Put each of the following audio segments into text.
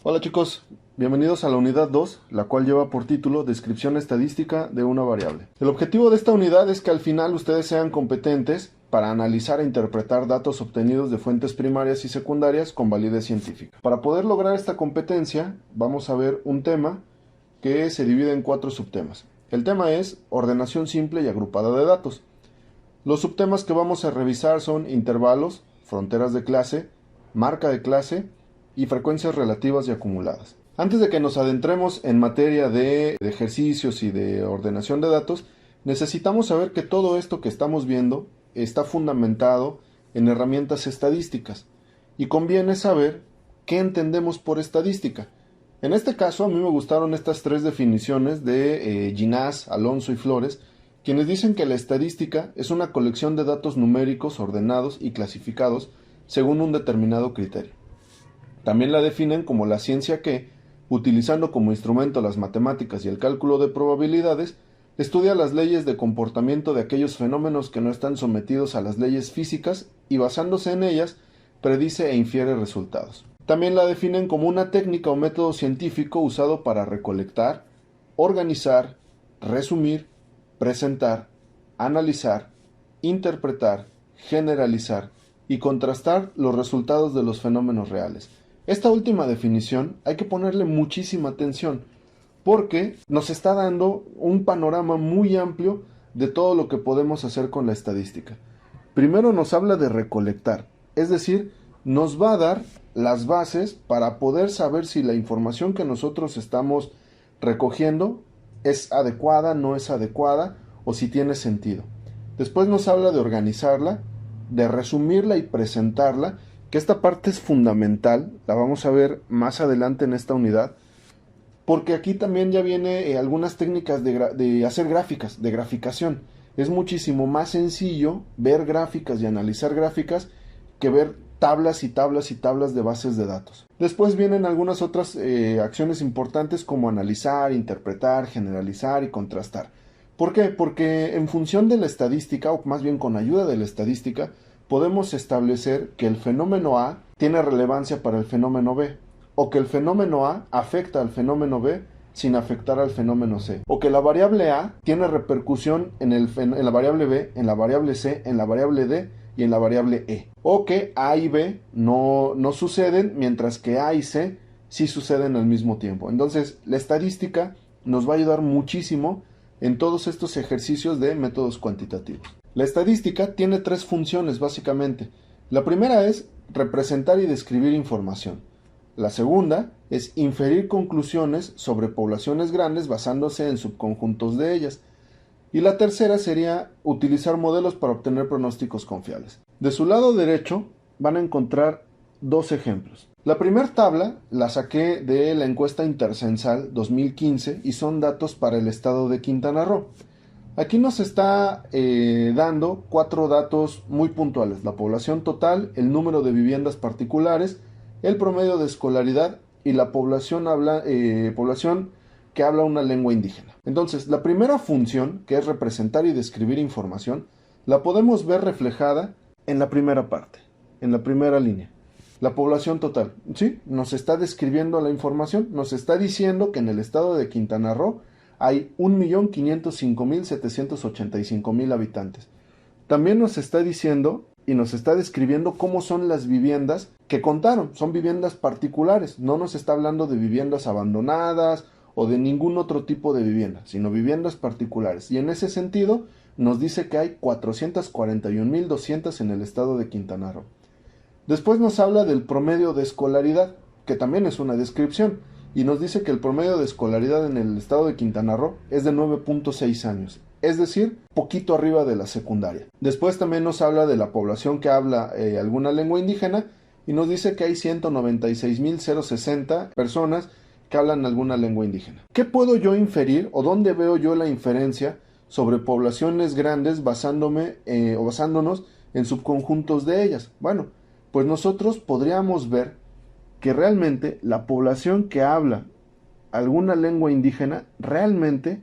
Hola chicos, bienvenidos a la unidad 2, la cual lleva por título Descripción estadística de una variable. El objetivo de esta unidad es que al final ustedes sean competentes para analizar e interpretar datos obtenidos de fuentes primarias y secundarias con validez científica. Para poder lograr esta competencia, vamos a ver un tema que se divide en 4 subtemas. El tema es ordenación simple y agrupada de datos. Los subtemas que vamos a revisar son intervalos, fronteras de clase, marca de clase y frecuencias relativas y acumuladas. Antes de que nos adentremos en materia de ejercicios y de ordenación de datos, necesitamos saber que todo esto que estamos viendo está fundamentado en herramientas estadísticas y conviene saber qué entendemos por estadística. En este caso, a mí me gustaron estas 3 definiciones de Ginás, Alonso y Flores, quienes dicen que la estadística es una colección de datos numéricos ordenados y clasificados según un determinado criterio. También la definen como la ciencia que, utilizando como instrumento las matemáticas y el cálculo de probabilidades, estudia las leyes de comportamiento de aquellos fenómenos que no están sometidos a las leyes físicas y basándose en ellas, predice e infiere resultados. También la definen como una técnica o método científico usado para recolectar, organizar, resumir, presentar, analizar, interpretar, generalizar y contrastar los resultados de los fenómenos reales. Esta última definición hay que ponerle muchísima atención porque nos está dando un panorama muy amplio de todo lo que podemos hacer con la estadística. Primero nos habla de recolectar, es decir, nos va a dar las bases para poder saber si la información que nosotros estamos recogiendo es adecuada, no es adecuada o si tiene sentido. Después nos habla de organizarla, de resumirla y presentarla, que esta parte es fundamental, la vamos a ver más adelante en esta unidad, porque aquí también ya viene algunas técnicas de hacer gráficas, de graficación. Es muchísimo más sencillo ver gráficas y analizar gráficas que ver tablas y tablas y tablas de bases de datos. Después vienen algunas otras acciones importantes como analizar, interpretar, generalizar y contrastar. ¿Por qué? Porque en función de la estadística, o más bien con ayuda de la estadística, podemos establecer que el fenómeno A tiene relevancia para el fenómeno B, o que el fenómeno A afecta al fenómeno B sin afectar al fenómeno C, o que la variable A tiene repercusión en la variable B, en la variable C, en la variable D y en la variable E, o que A y B no suceden, mientras que A y C sí suceden al mismo tiempo. Entonces, la estadística nos va a ayudar muchísimo en todos estos ejercicios de métodos cuantitativos. La estadística tiene 3 funciones básicamente. La primera es representar y describir información. La segunda es inferir conclusiones sobre poblaciones grandes basándose en subconjuntos de ellas. Y la tercera sería utilizar modelos para obtener pronósticos confiables. De su lado derecho van a encontrar 2 ejemplos. La primera tabla la saqué de la encuesta intercensal 2015 y son datos para el estado de Quintana Roo. Aquí nos está dando 4 datos muy puntuales: la población total, el número de viviendas particulares, el promedio de escolaridad y la población que habla una lengua indígena. Entonces, la primera función, que es representar y describir información, la podemos ver reflejada en la primera parte, en la primera línea. La población total, ¿sí? Nos está describiendo la información, nos está diciendo que en el estado de Quintana Roo hay 1.505.785.000 habitantes. También nos está diciendo y nos está describiendo cómo son las viviendas que contaron. Son viviendas particulares, no nos está hablando de viviendas abandonadas o de ningún otro tipo de vivienda, sino viviendas particulares. Y en ese sentido nos dice que hay 441.200 en el estado de Quintana Roo. Después nos habla del promedio de escolaridad, que también es una descripción, y nos dice que el promedio de escolaridad en el estado de Quintana Roo es de 9.6 años, es decir, poquito arriba de la secundaria. Después también nos habla de la población que habla alguna lengua indígena y nos dice que hay 196.060 personas que hablan alguna lengua indígena. ¿Qué puedo yo inferir o dónde veo yo la inferencia sobre poblaciones grandes basándonos en subconjuntos de ellas? Bueno, pues nosotros podríamos ver que realmente la población que habla alguna lengua indígena realmente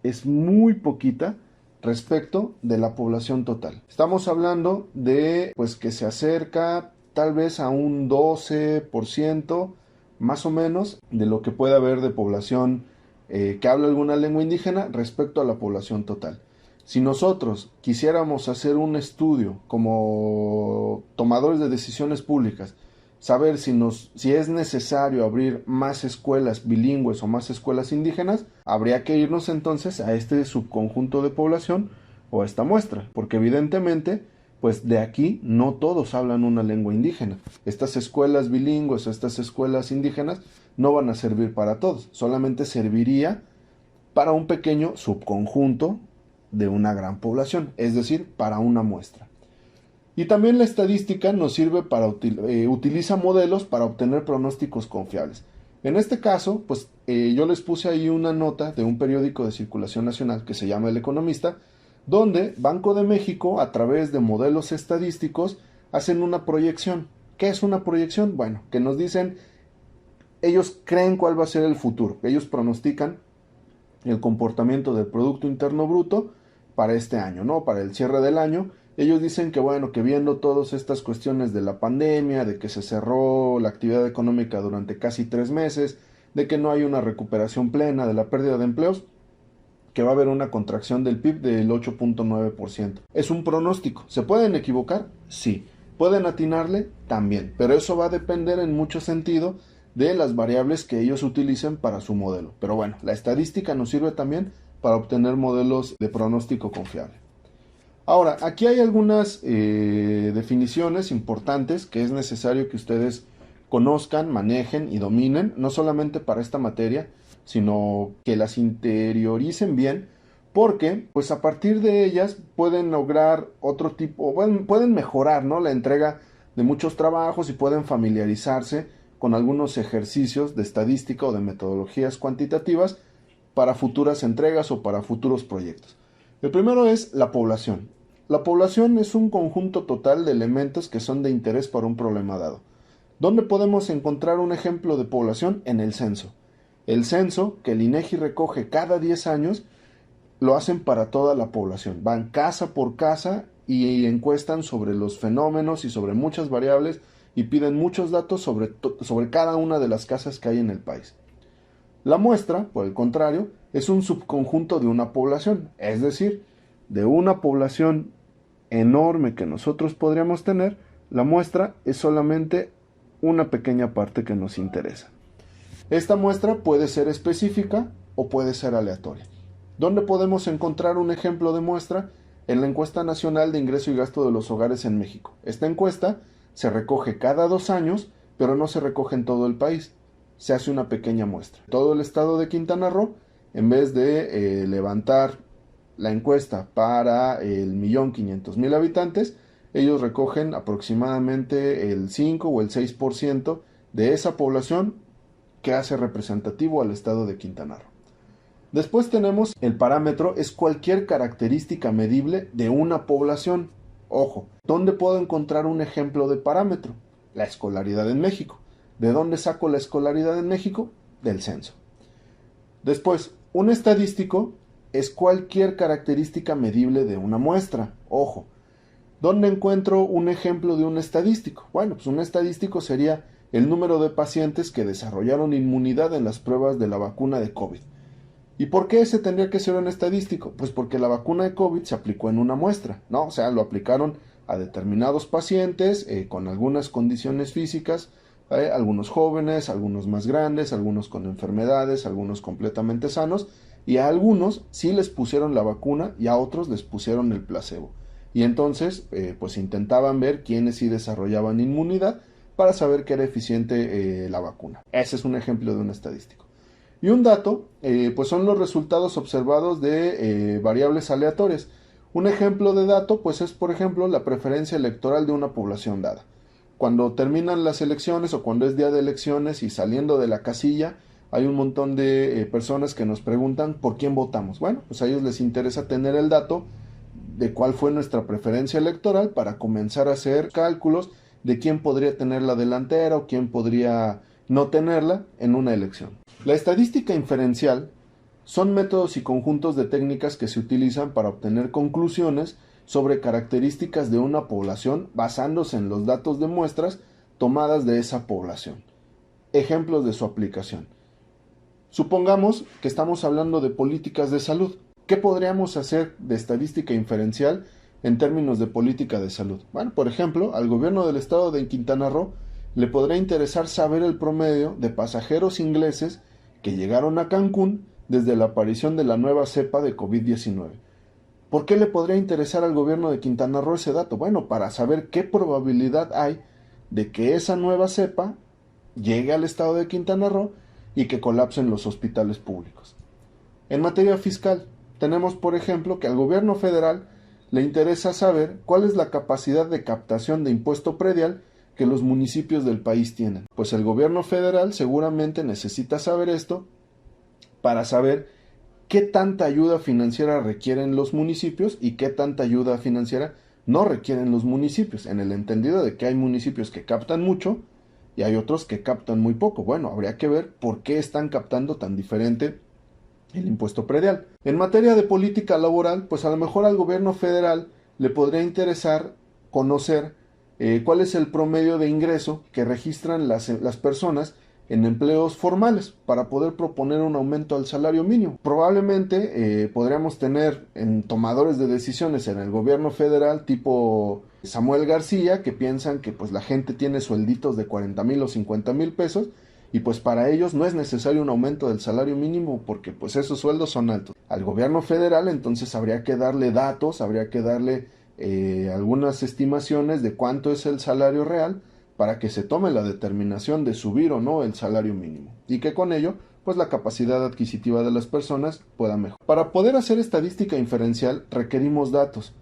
es muy poquita respecto de la población total. Estamos hablando de pues que se acerca tal vez a un 12% más o menos de lo que puede haber de población que habla alguna lengua indígena respecto a la población total. Si nosotros quisiéramos hacer un estudio como tomadores de decisiones públicas, saber si es necesario abrir más escuelas bilingües o más escuelas indígenas, habría que irnos entonces a este subconjunto de población o a esta muestra, porque evidentemente, pues de aquí no todos hablan una lengua indígena. Estas escuelas bilingües o estas escuelas indígenas no van a servir para todos, solamente serviría para un pequeño subconjunto de una gran población, es decir, para una muestra. Y también la estadística nos sirve para utiliza modelos para obtener pronósticos confiables. En este caso, pues yo les puse ahí una nota de un periódico de circulación nacional que se llama El Economista, donde Banco de México, a través de modelos estadísticos, hacen una proyección. ¿Qué es una proyección? Bueno, que nos dicen, ellos creen cuál va a ser el futuro, ellos pronostican el comportamiento del Producto Interno Bruto para este año, ¿no? Para el cierre del año. Ellos dicen que bueno, que viendo todas estas cuestiones de la pandemia, de que se cerró la actividad económica durante casi 3 meses, de que no hay una recuperación plena de la pérdida de empleos, que va a haber una contracción del PIB del 8.9%. Es un pronóstico. ¿Se pueden equivocar? Sí. ¿Pueden atinarle? También. Pero eso va a depender en mucho sentido de las variables que ellos utilicen para su modelo. Pero bueno, la estadística nos sirve también para obtener modelos de pronóstico confiable. Ahora, aquí hay algunas definiciones importantes que es necesario que ustedes conozcan, manejen y dominen, no solamente para esta materia, sino que las interioricen bien, porque pues a partir de ellas pueden lograr otro tipo, pueden mejorar, ¿no?, la entrega de muchos trabajos y pueden familiarizarse con algunos ejercicios de estadística o de metodologías cuantitativas para futuras entregas o para futuros proyectos. El primero es la población. La población es un conjunto total de elementos que son de interés para un problema dado. ¿Dónde podemos encontrar un ejemplo de población? En el censo. El censo, que el INEGI recoge cada 10 años, lo hacen para toda la población. Van casa por casa y encuestan sobre los fenómenos y sobre muchas variables y piden muchos datos sobre cada una de las casas que hay en el país. La muestra, por el contrario, es un subconjunto de una población, es decir, de una población enorme que nosotros podríamos tener, la muestra es solamente una pequeña parte que nos interesa. Esta muestra puede ser específica o puede ser aleatoria. ¿Dónde podemos encontrar un ejemplo de muestra? En la encuesta nacional de ingreso y gasto de los hogares en México. Esta encuesta se recoge cada 2 años, pero no se recoge en todo el país. Se hace una pequeña muestra. Todo el estado de Quintana Roo, en vez de levantar la encuesta para el 1.500.000 habitantes, ellos recogen aproximadamente el 5 o el 6% de esa población que hace representativo al estado de Quintana Roo. Después tenemos el parámetro, es cualquier característica medible de una población. Ojo, ¿dónde puedo encontrar un ejemplo de parámetro? La escolaridad en México. ¿De dónde saco la escolaridad en México? Del censo. Después, un estadístico es cualquier característica medible de una muestra. Ojo, ¿dónde encuentro un ejemplo de un estadístico? Bueno, pues un estadístico sería el número de pacientes que desarrollaron inmunidad en las pruebas de la vacuna de COVID. ¿Y por qué ese tendría que ser un estadístico? Pues porque la vacuna de COVID se aplicó en una muestra, ¿no? O sea, lo aplicaron a determinados pacientes con algunas condiciones físicas, algunos jóvenes, algunos más grandes, algunos con enfermedades, algunos completamente sanos, y a algunos sí les pusieron la vacuna y a otros les pusieron el placebo. Y entonces, pues intentaban ver quiénes sí desarrollaban inmunidad para saber que era eficiente la vacuna. Ese es un ejemplo de un estadístico. Y un dato, pues son los resultados observados de variables aleatorias. Un ejemplo de dato, pues es, por ejemplo, la preferencia electoral de una población dada. Cuando terminan las elecciones o cuando es día de elecciones y saliendo de la casilla, hay un montón de personas que nos preguntan por quién votamos. Bueno, pues a ellos les interesa tener el dato de cuál fue nuestra preferencia electoral para comenzar a hacer cálculos de quién podría tener la delantera o quién podría no tenerla en una elección. La estadística inferencial son métodos y conjuntos de técnicas que se utilizan para obtener conclusiones sobre características de una población basándose en los datos de muestras tomadas de esa población. ejemplos de su aplicación. Supongamos que estamos hablando de políticas de salud. ¿Qué podríamos hacer de estadística inferencial en términos de política de salud? Bueno, por ejemplo, al gobierno del estado de Quintana Roo le podría interesar saber el promedio de pasajeros ingleses que llegaron a Cancún desde la aparición de la nueva cepa de COVID-19. ¿Por qué le podría interesar al gobierno de Quintana Roo ese dato? Bueno, para saber qué probabilidad hay de que esa nueva cepa llegue al estado de Quintana Roo y que colapsen los hospitales públicos. En materia fiscal, tenemos por ejemplo que al gobierno federal le interesa saber cuál es la capacidad de captación de impuesto predial que los municipios del país tienen. Pues el gobierno federal seguramente necesita saber esto para saber qué tanta ayuda financiera requieren los municipios y qué tanta ayuda financiera no requieren los municipios, en el entendido de que hay municipios que captan mucho y hay otros que captan muy poco. Bueno, habría que ver por qué están captando tan diferente el impuesto predial. En materia de política laboral, pues a lo mejor al gobierno federal le podría interesar conocer cuál es el promedio de ingreso que registran las personas en empleos formales para poder proponer un aumento al salario mínimo. Probablemente podríamos tener en tomadores de decisiones en el gobierno federal tipo Samuel García que piensan que pues la gente tiene suelditos de 40,000 o 50,000 pesos y pues para ellos no es necesario un aumento del salario mínimo porque pues esos sueldos son altos. Al gobierno federal entonces habría que darle datos, habría que darle algunas estimaciones de cuánto es el salario real para que se tome la determinación de subir o no el salario mínimo y que con ello pues la capacidad adquisitiva de las personas pueda mejorar. Para poder hacer estadística inferencial requerimos datos.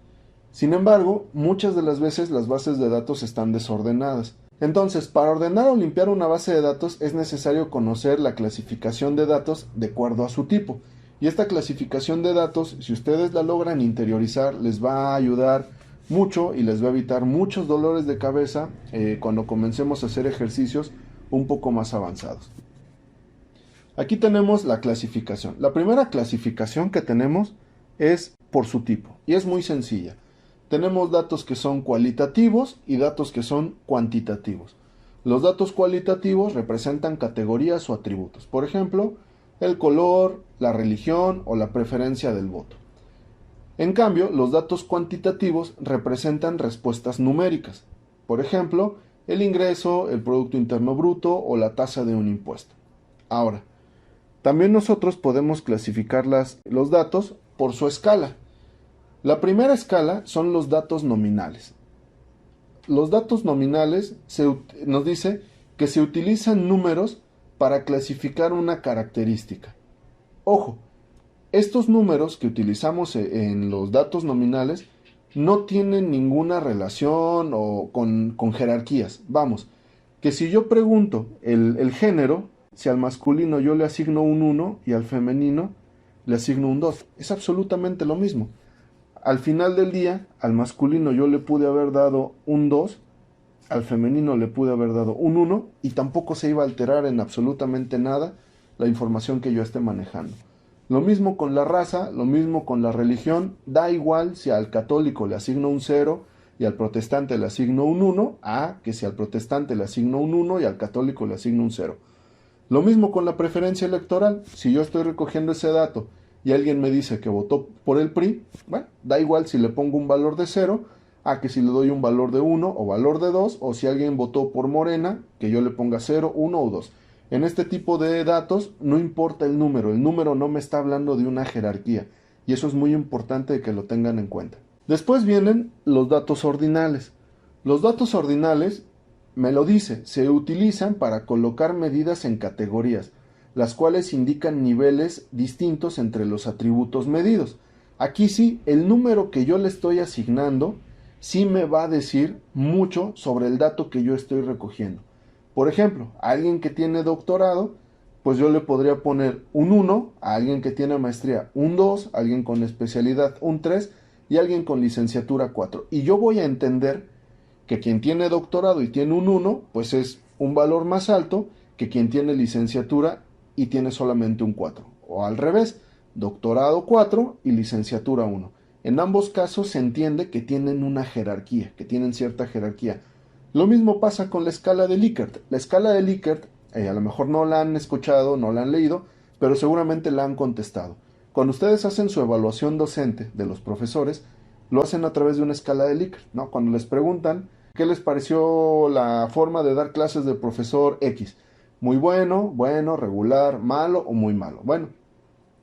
Sin embargo, muchas de las veces las bases de datos están desordenadas. Entonces, para ordenar o limpiar una base de datos es necesario conocer la clasificación de datos de acuerdo a su tipo. Y esta clasificación de datos, si ustedes la logran interiorizar, les va a ayudar mucho y les va a evitar muchos dolores de cabeza cuando comencemos a hacer ejercicios un poco más avanzados. Aquí tenemos la clasificación. La primera clasificación que tenemos es por su tipo y es muy sencilla. Tenemos datos que son cualitativos y datos que son cuantitativos. Los datos cualitativos representan categorías o atributos. Por ejemplo, el color, la religión o la preferencia del voto. En cambio, los datos cuantitativos representan respuestas numéricas. Por ejemplo, el ingreso, el Producto Interno Bruto o la tasa de un impuesto. Ahora, también nosotros podemos clasificar los datos por su escala. La primera escala son los datos nominales. Los datos nominales nos dice que se utilizan números para clasificar una característica. Ojo, estos números que utilizamos en los datos nominales no tienen ninguna relación o con jerarquías. Vamos, que si yo pregunto el género, si al masculino yo le asigno un 1 y al femenino le asigno un 2, es absolutamente lo mismo. Al final del día, al masculino yo le pude haber dado un 2, al femenino le pude haber dado un 1 y tampoco se iba a alterar en absolutamente nada la información que yo esté manejando. Lo mismo con la raza, lo mismo con la religión, da igual si al católico le asigno un 0 y al protestante le asigno un 1, a que si al protestante le asigno un 1 y al católico le asigno un 0. Lo mismo con la preferencia electoral, si yo estoy recogiendo ese dato y alguien me dice que votó por el PRI, bueno, da igual si le pongo un valor de 0, a que si le doy un valor de 1 o valor de 2, o si alguien votó por Morena, que yo le ponga 0, 1 o 2. En este tipo de datos no importa el número no me está hablando de una jerarquía, y eso es muy importante que lo tengan en cuenta. Después vienen los datos ordinales. Los datos ordinales, me lo dice, se utilizan para colocar medidas en categorías, las cuales indican niveles distintos entre los atributos medidos. Aquí sí, el número que yo le estoy asignando sí me va a decir mucho sobre el dato que yo estoy recogiendo. Por ejemplo, a alguien que tiene doctorado, pues yo le podría poner un 1, a alguien que tiene maestría un 2, a alguien con especialidad un 3 y a alguien con licenciatura 4. Y yo voy a entender que quien tiene doctorado y tiene un 1, pues es un valor más alto que quien tiene licenciatura y tiene solamente un 4. O al revés, doctorado 4 y licenciatura 1. En ambos casos se entiende que tienen una jerarquía, que tienen cierta jerarquía. Lo mismo pasa con la escala de Likert. La escala de Likert a lo mejor no la han escuchado, no la han leído, pero seguramente la han contestado. Cuando ustedes hacen su evaluación docente de los profesores, lo hacen a través de una escala de Likert, ¿no? Cuando les preguntan qué les pareció la forma de dar clases del profesor X. Muy bueno, bueno, regular, malo o muy malo. Bueno,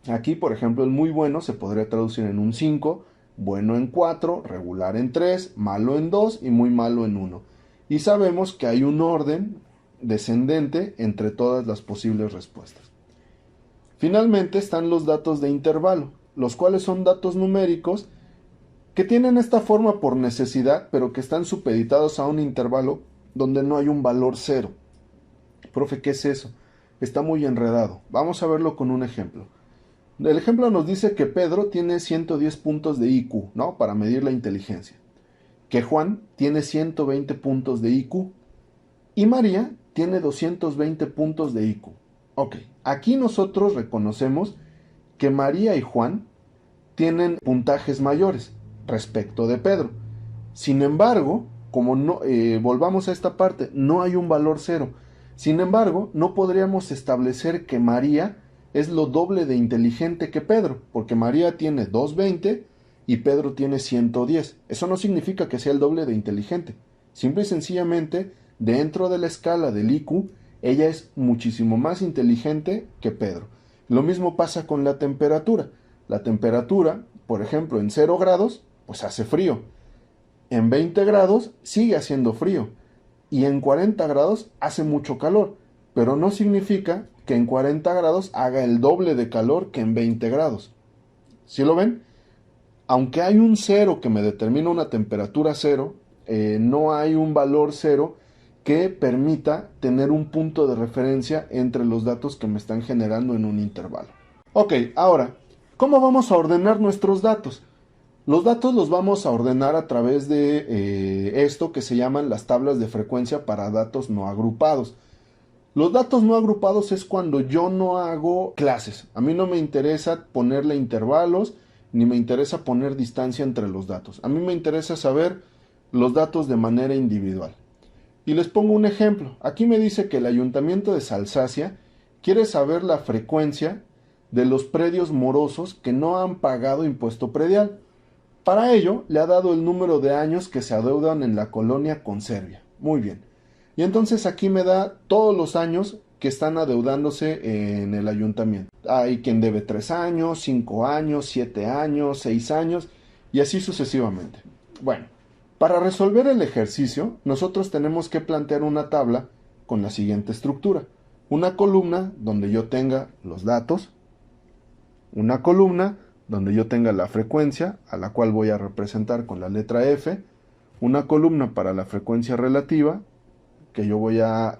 aquí, por ejemplo, el muy bueno se podría traducir en un 5, bueno en 4, regular en 3, malo en 2 y muy malo en 1. Y sabemos que hay un orden descendente entre todas las posibles respuestas. Finalmente están los datos de intervalo, los cuales son datos numéricos que tienen esta forma por necesidad, pero que están supeditados a un intervalo donde no hay un valor cero. Profe, ¿qué es eso? Está muy enredado. Vamos a verlo con un ejemplo. El ejemplo nos dice que Pedro tiene 110 puntos de IQ, ¿no? Para medir la inteligencia. Que Juan tiene 120 puntos de IQ. Y María tiene 220 puntos de IQ. Ok, aquí nosotros reconocemos que María y Juan tienen puntajes mayores respecto de Pedro. Sin embargo, como no, volvamos a esta parte, no hay un valor cero. Sin embargo, no podríamos establecer que María es lo doble de inteligente que Pedro, porque María tiene 220 y Pedro tiene 110. Eso no significa que sea el doble de inteligente. Simple y sencillamente, dentro de la escala del IQ, ella es muchísimo más inteligente que Pedro. Lo mismo pasa con la temperatura. La temperatura, por ejemplo, en 0 grados, pues hace frío. En 20 grados sigue haciendo frío. Y en 40 grados hace mucho calor. Pero no significa que en 40 grados haga el doble de calor que en 20 grados. ¿Sí lo ven? Aunque hay un cero que me determina una temperatura cero, no hay un valor cero que permita tener un punto de referencia entre los datos que me están generando en un intervalo. Ok, ahora, ¿cómo vamos a ordenar nuestros datos? Los datos los vamos a ordenar a través de esto que se llaman las tablas de frecuencia para datos no agrupados. Los datos no agrupados es cuando yo no hago clases. A mí no me interesa ponerle intervalos, ni me interesa poner distancia entre los datos. A mí me interesa saber los datos de manera individual. Y les pongo un ejemplo. Aquí me dice que el Ayuntamiento de Salsacia quiere saber la frecuencia de los predios morosos que no han pagado impuesto predial. Para ello, le ha dado el número de años que se adeudan en la colonia Conservia. Muy bien. Y entonces aquí me da todos los años que están adeudándose en el ayuntamiento. Hay quien debe 3 años, 5 años, 7 años, 6 años y así sucesivamente. Bueno, para resolver el ejercicio, nosotros tenemos que plantear una tabla con la siguiente estructura. Una columna donde yo tenga los datos, una columna donde yo tenga la frecuencia, a la cual voy a representar con la letra F, una columna para la frecuencia relativa, que yo voy a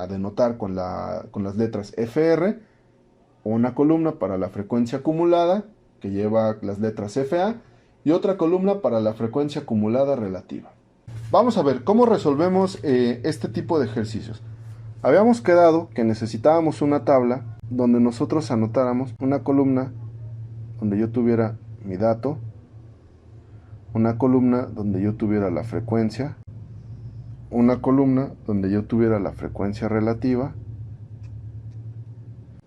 denotar con las letras FR, una columna para la frecuencia acumulada, que lleva las letras FA, y otra columna para la frecuencia acumulada relativa. Vamos a ver cómo resolvemos este tipo de ejercicios. Habíamos quedado que necesitábamos una tabla donde nosotros anotáramos una columna donde yo tuviera mi dato, una columna donde yo tuviera la frecuencia, una columna donde yo tuviera la frecuencia relativa.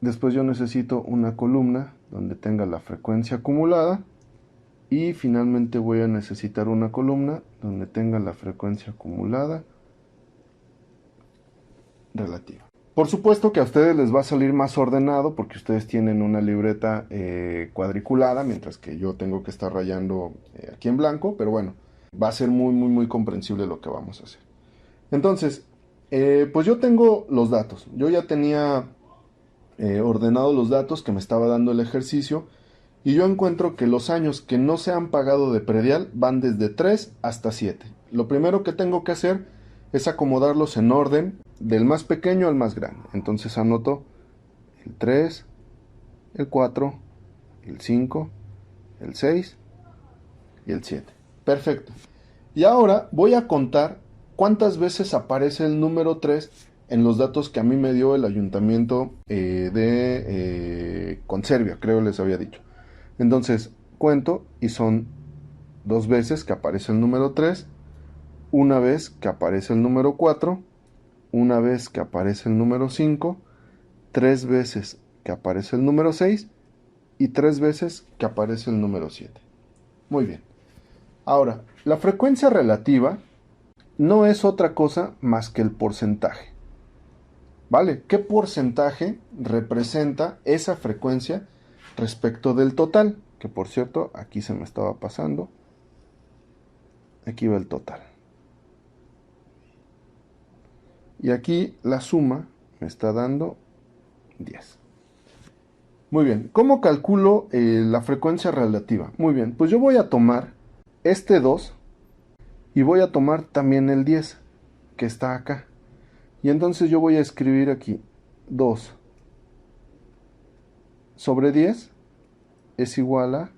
Después yo necesito una columna donde tenga la frecuencia acumulada y finalmente voy a necesitar una columna donde tenga la frecuencia acumulada relativa. Por supuesto que a ustedes les va a salir más ordenado porque ustedes tienen una libreta cuadriculada, mientras que yo tengo que estar rayando aquí en blanco, pero bueno, va a ser muy comprensible lo que vamos a hacer. Entonces, pues yo tengo los datos. Yo ya tenía ordenado los datos que me estaba dando el ejercicio y yo encuentro que los años que no se han pagado de predial van desde 3 hasta 7. Lo primero que tengo que hacer es acomodarlos en orden del más pequeño al más grande. Entonces anoto el 3, el 4, el 5, el 6 y el 7. Perfecto. Y ahora voy a contar cuántas veces aparece el número 3 en los datos que a mí me dio el ayuntamiento de Conservia, creo les había dicho. Entonces cuento y son 2 veces que aparece el número 3, una vez que aparece el número 4, una vez que aparece el número 5, 3 veces que aparece el número 6 y 3 veces que aparece el número 7. Muy bien. Ahora, la frecuencia relativa no es otra cosa más que el porcentaje. ¿Vale? ¿Qué porcentaje representa esa frecuencia respecto del total? Que por cierto, aquí se me estaba pasando. Aquí va el total. Y aquí la suma me está dando 10. Muy bien, ¿cómo calculo la frecuencia relativa? Muy bien, pues yo voy a tomar este 2 y voy a tomar también el 10 que está acá. Y entonces yo voy a escribir aquí 2 sobre 10 es igual a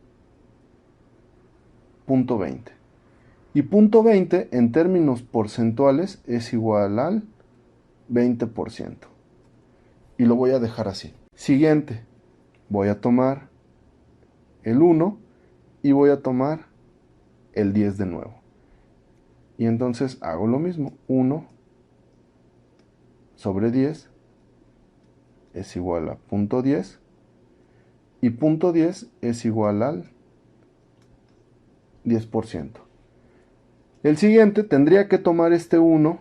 0.20. Y 0.20 en términos porcentuales es igual al 20%. Y lo voy a dejar así. Siguiente, voy a tomar el 1 y voy a tomar el 10 de nuevo. Y entonces hago lo mismo. 1 sobre 10 es igual a 0.10 y 0.10 es igual al 10%. El siguiente tendría que tomar este 1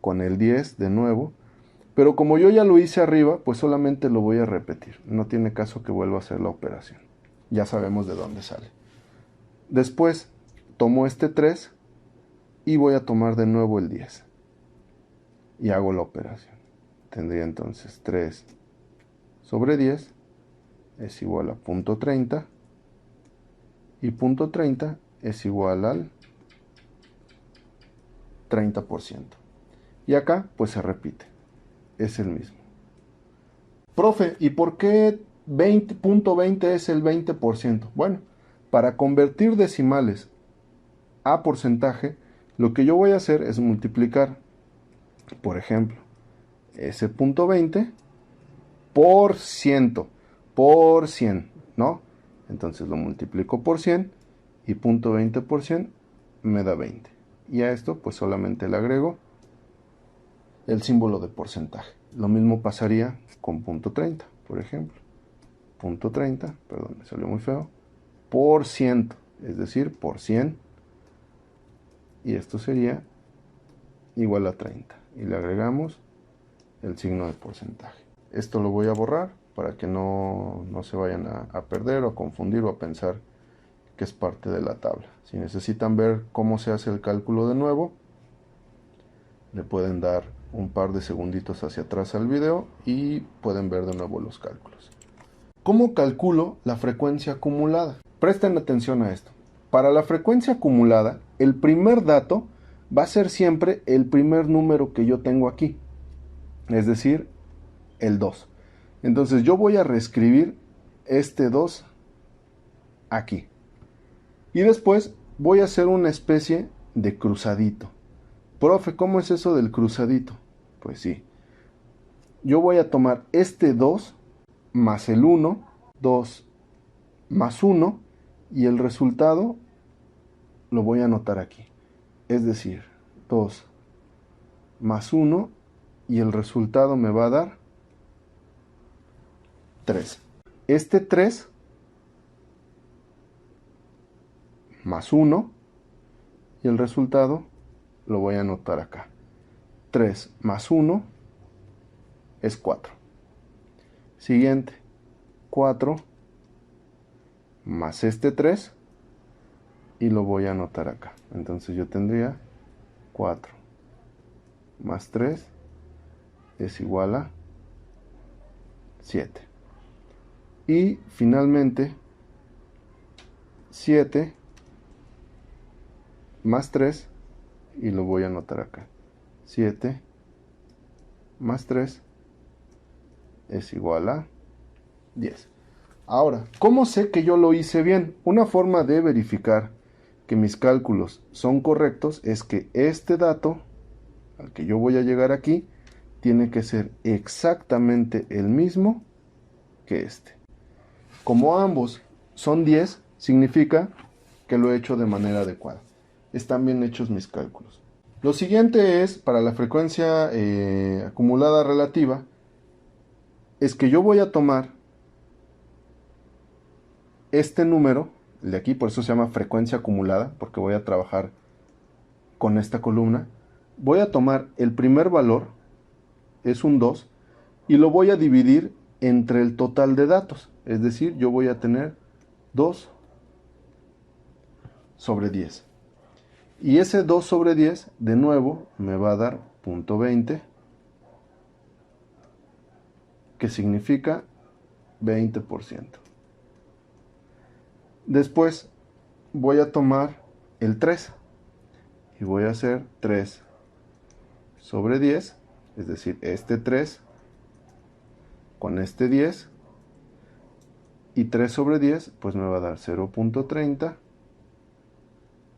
con el 10 de nuevo, pero como yo ya lo hice arriba, pues solamente lo voy a repetir. No tiene caso que vuelva a hacer la operación. Ya sabemos de dónde sale. Después tomo este 3 y voy a tomar de nuevo el 10. Y hago la operación. Tendría entonces 3 sobre 10 es igual a 0.30 y 0.30 es igual al 30%. Y acá pues se repite, es el mismo. Profe, ¿y por qué 20.20 es el 20%? Bueno, para convertir decimales a porcentaje, lo que yo voy a hacer es multiplicar, por ejemplo, ese punto 20 por 100, por 100, ¿no? Entonces lo multiplico por 100 y 0.20 por 100 me da 20. Y a esto pues solamente le agrego el símbolo de porcentaje. Lo mismo pasaría con 0.30, por ejemplo. 0.30, perdón, me salió muy feo, por 100, es decir, por 100. Y esto sería igual a 30. Y le agregamos el signo de porcentaje. Esto lo voy a borrar para que no se vayan a perder o a confundir o a pensar que es parte de la tabla. Si necesitan ver cómo se hace el cálculo de nuevo, le pueden dar un par de segunditos hacia atrás al video y pueden ver de nuevo los cálculos. ¿Cómo calculo la frecuencia acumulada? Presten atención a esto. Para la frecuencia acumulada, el primer dato va a ser siempre el primer número que yo tengo aquí, es decir, el 2. Entonces yo voy a reescribir este 2 aquí. Y después voy a hacer una especie de cruzadito. Profe, ¿cómo es eso del cruzadito? Pues sí. Yo voy a tomar este 2 más el 1, 2 más 1, y el resultado lo voy a anotar aquí. Es decir, 2 más 1 y el resultado me va a dar 3. Este 3 más 1 y el resultado lo voy a anotar acá. 3 más 1 es 4. Siguiente, 4 más este 3 y lo voy a anotar acá. Entonces yo tendría 4 más 3 es igual a 7. Y finalmente 7 más 3 y lo voy a anotar acá. 7 más 3 es igual a 10. Ahora, ¿cómo sé que yo lo hice bien? Una forma de verificar que mis cálculos son correctos es que este dato al que yo voy a llegar aquí tiene que ser exactamente el mismo que este. Como ambos son 10, significa que lo he hecho de manera adecuada. Están bien hechos mis cálculos. Lo siguiente es, para la frecuencia acumulada relativa, es que yo voy a tomar este número, el de aquí, por eso se llama frecuencia acumulada, porque voy a trabajar con esta columna. Voy a tomar el primer valor, es un 2, y lo voy a dividir entre el total de datos. Es decir, yo voy a tener 2 sobre 10. Y ese 2 sobre 10, de nuevo, me va a dar 0.20, que significa 20%. Después voy a tomar el 3 y voy a hacer 3 sobre 10, es decir, este 3 con este 10, y 3 sobre 10 pues me va a dar 0.30,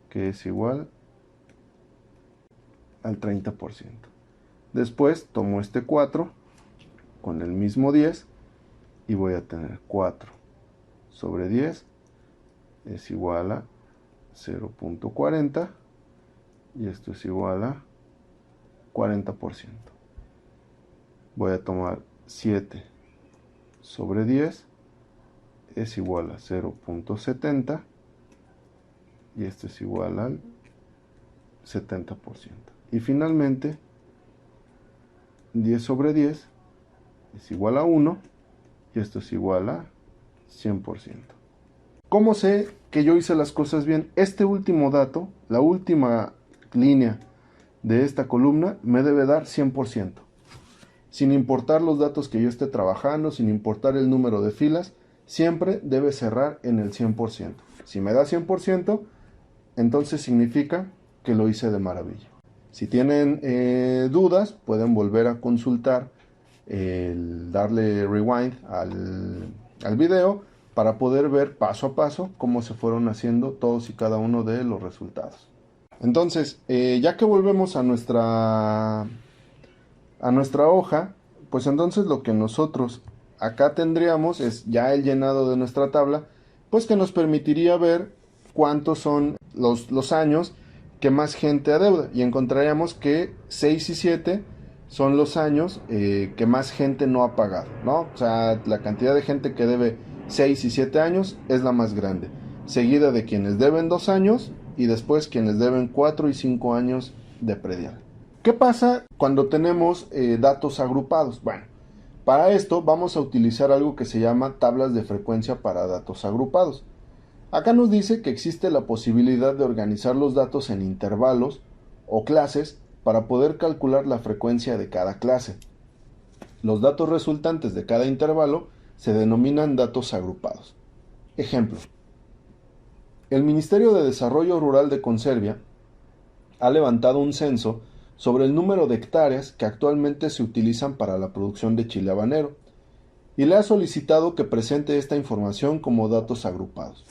que es igual al 30%. Después tomo este 4 con el mismo 10 y voy a tener 4 sobre 10 es igual a 0.40, y esto es igual a 40%. Voy a tomar 7 sobre 10 es igual a 0.70, y esto es igual al 70%. Y finalmente 10 sobre 10 es igual a 1, y esto es igual a 100%. ¿Cómo sé que yo hice las cosas bien? Este último dato, la última línea de esta columna, me debe dar 100%. Sin importar los datos que yo esté trabajando, sin importar el número de filas, siempre debe cerrar en el 100%. Si me da 100%, entonces significa que lo hice de maravilla. Si tienen dudas, pueden volver a consultar, darle rewind al video para poder ver paso a paso cómo se fueron haciendo todos y cada uno de los resultados. Entonces, ya que volvemos a nuestra hoja, pues entonces lo que nosotros acá tendríamos es ya el llenado de nuestra tabla, pues que nos permitiría ver cuántos son los años que más gente adeuda, y encontraríamos que 6 y 7 son los años que más gente no ha pagado, ¿no? O sea, la cantidad de gente que debe 6 y 7 años es la más grande, seguida de quienes deben 2 años y después quienes deben 4 y 5 años de predial. ¿Qué pasa cuando tenemos datos agrupados? Bueno, para esto vamos a utilizar algo que se llama tablas de frecuencia para datos agrupados. Acá nos dice que existe la posibilidad de organizar los datos en intervalos o clases para poder calcular la frecuencia de cada clase. Los datos resultantes de cada intervalo se denominan datos agrupados. Ejemplo: el Ministerio de Desarrollo Rural de Conservia ha levantado un censo sobre el número de hectáreas que actualmente se utilizan para la producción de chile habanero, y le ha solicitado que presente esta información como datos agrupados.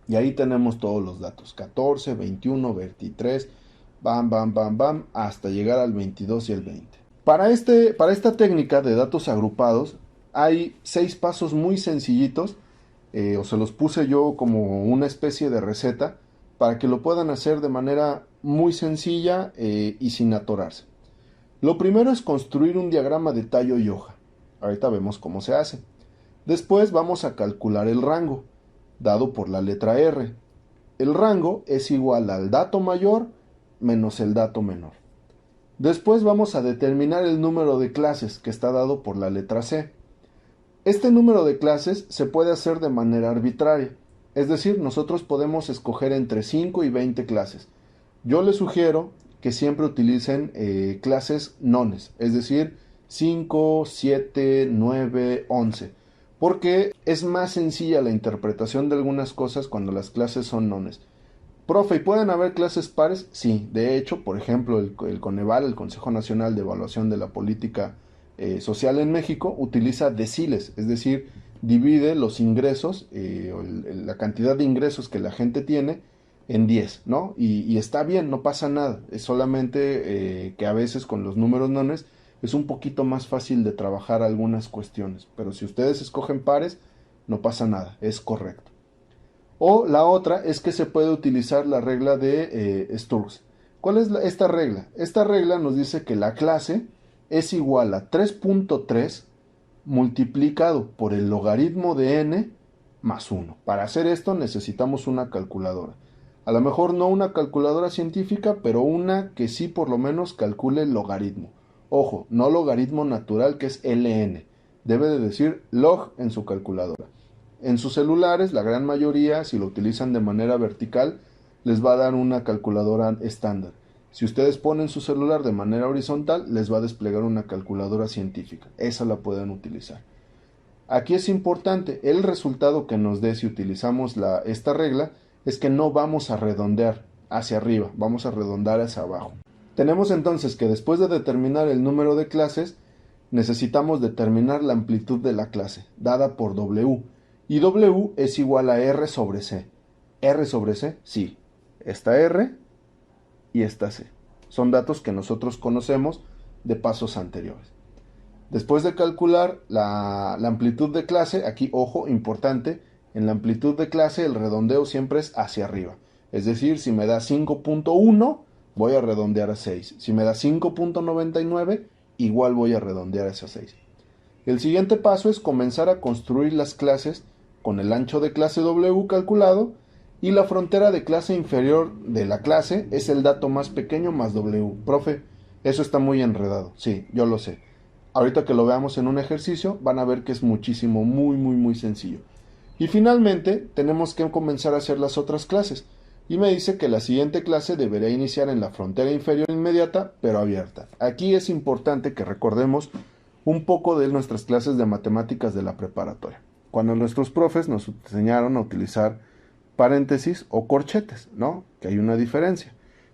Y ahí tenemos todos los datos: 14, 21, 23, bam, hasta llegar al 22 y el 20. Para esta técnica de datos agrupados hay 6 pasos muy sencillitos, o se los puse yo como una especie de receta para que lo puedan hacer de manera muy sencilla y sin atorarse. Lo primero es construir un diagrama de tallo y hoja. Ahorita vemos cómo se hace. Después vamos a calcular el rango, dado por la letra R. El rango es igual al dato mayor menos el dato menor. Después vamos a determinar el número de clases, que está dado por la letra C. Este número de clases se puede hacer de manera arbitraria, es decir, nosotros podemos escoger entre 5 y 20 clases. Yo les sugiero que siempre utilicen clases nones, es decir, 5, 7, 9, 11, porque es más sencilla la interpretación de algunas cosas cuando las clases son nones. Profe, ¿y pueden haber clases pares? Sí, de hecho, por ejemplo, el Coneval, el Consejo Nacional de Evaluación de la Política Social en México, utiliza deciles, es decir, divide los ingresos, la cantidad de ingresos que la gente tiene en 10, ¿no? Y está bien, no pasa nada, es solamente que a veces con los números nones es un poquito más fácil de trabajar algunas cuestiones, pero si ustedes escogen pares, no pasa nada, es correcto. O la otra es que se puede utilizar la regla de Sturz. ¿Cuál es esta regla? Esta regla nos dice que la clase es igual a 3.3 multiplicado por el logaritmo de n más 1. Para hacer esto necesitamos una calculadora. A lo mejor no una calculadora científica, pero una que sí por lo menos calcule el logaritmo. Ojo, no logaritmo natural, que es ln. Debe de decir log en su calculadora. En sus celulares, la gran mayoría, si lo utilizan de manera vertical, les va a dar una calculadora estándar. Si ustedes ponen su celular de manera horizontal, les va a desplegar una calculadora científica. Esa la pueden utilizar. Aquí es importante, el resultado que nos dé si utilizamos esta regla es que no vamos a redondear hacia arriba, vamos a redondear hacia abajo. Tenemos entonces que después de determinar el número de clases, necesitamos determinar la amplitud de la clase, dada por W. Y W es igual a R sobre C. ¿R sobre C? Sí. Esta R y esta C. Son datos que nosotros conocemos de pasos anteriores. Después de calcular la amplitud de clase, aquí, ojo, importante, en la amplitud de clase el redondeo siempre es hacia arriba. Es decir, si me da 5.1, voy a redondear a 6. Si me da 5.99, igual voy a redondear hacia 6. El siguiente paso es comenzar a construir las clases con el ancho de clase W calculado y la frontera de clase inferior de la clase es el dato más pequeño más W. Profe, eso está muy enredado. Sí, yo lo sé. Ahorita que lo veamos en un ejercicio van a ver que es muchísimo, muy sencillo. Y finalmente tenemos que comenzar a hacer las otras clases. Y me dice que la siguiente clase debería iniciar en la frontera inferior inmediata, pero abierta. Aquí es importante que recordemos un poco de nuestras clases de matemáticas de la preparatoria. Cuando nuestros profes nos enseñaron a utilizar paréntesis o corchetes, ¿no? Que hay una diferencia.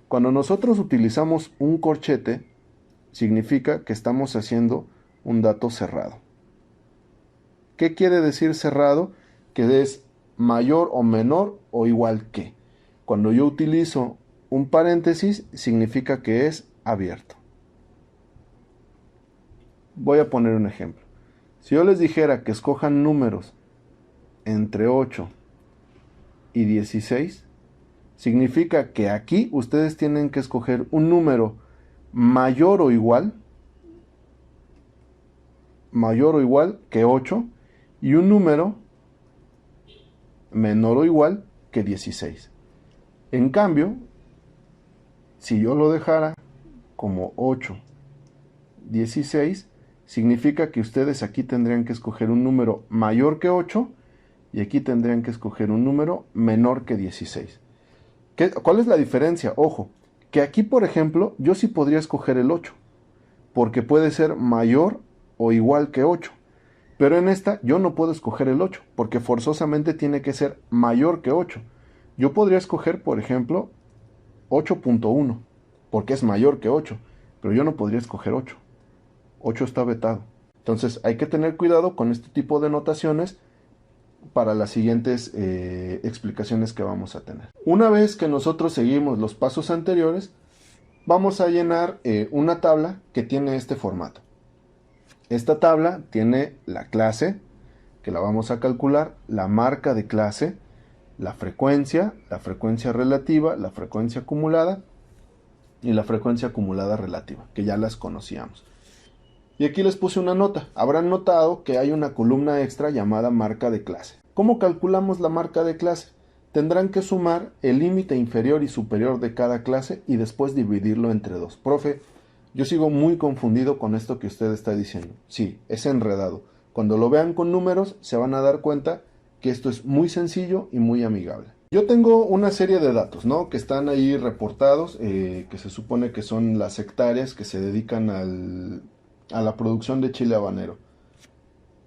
Cuando nosotros utilizamos un corchete, significa que estamos haciendo un dato cerrado. ¿Qué quiere decir cerrado? Que es mayor o menor o igual que. Cuando yo utilizo un paréntesis, significa que es abierto. Voy a poner un ejemplo. Si yo les dijera que escojan números entre 8 y 16, significa que aquí ustedes tienen que escoger un número mayor o igual que 8 y un número menor o igual que 16. En cambio, si yo lo dejara como 8, 16, significa que ustedes aquí tendrían que escoger un número mayor que 8 y aquí tendrían que escoger un número menor que 16. ¿Cuál es la diferencia? Ojo, que aquí, por ejemplo, yo sí podría escoger el 8, porque puede ser mayor o igual que 8. Pero en esta yo no puedo escoger el 8, porque forzosamente tiene que ser mayor que 8. Yo podría escoger, por ejemplo, 8.1, porque es mayor que 8, pero yo no podría escoger 8. 8 está vetado. Entonces hay que tener cuidado con este tipo de notaciones para las siguientes explicaciones que vamos a tener. Una vez que nosotros seguimos los pasos anteriores, vamos a llenar una tabla que tiene este formato. Esta tabla tiene la clase, que la vamos a calcular, la marca de clase, la frecuencia relativa, la frecuencia acumulada y la frecuencia acumulada relativa, que ya las conocíamos. Y aquí les puse una nota. Habrán notado que hay una columna extra llamada marca de clase. ¿Cómo calculamos la marca de clase? Tendrán que sumar el límite inferior y superior de cada clase y después dividirlo entre 2. Profe, yo sigo muy confundido con esto que usted está diciendo. Sí, es enredado. Cuando lo vean con números se van a dar cuenta que esto es muy sencillo y muy amigable. Yo tengo una serie de datos, ¿no? Que están ahí reportados, que se supone que son las hectáreas que se dedican a la producción de chile habanero.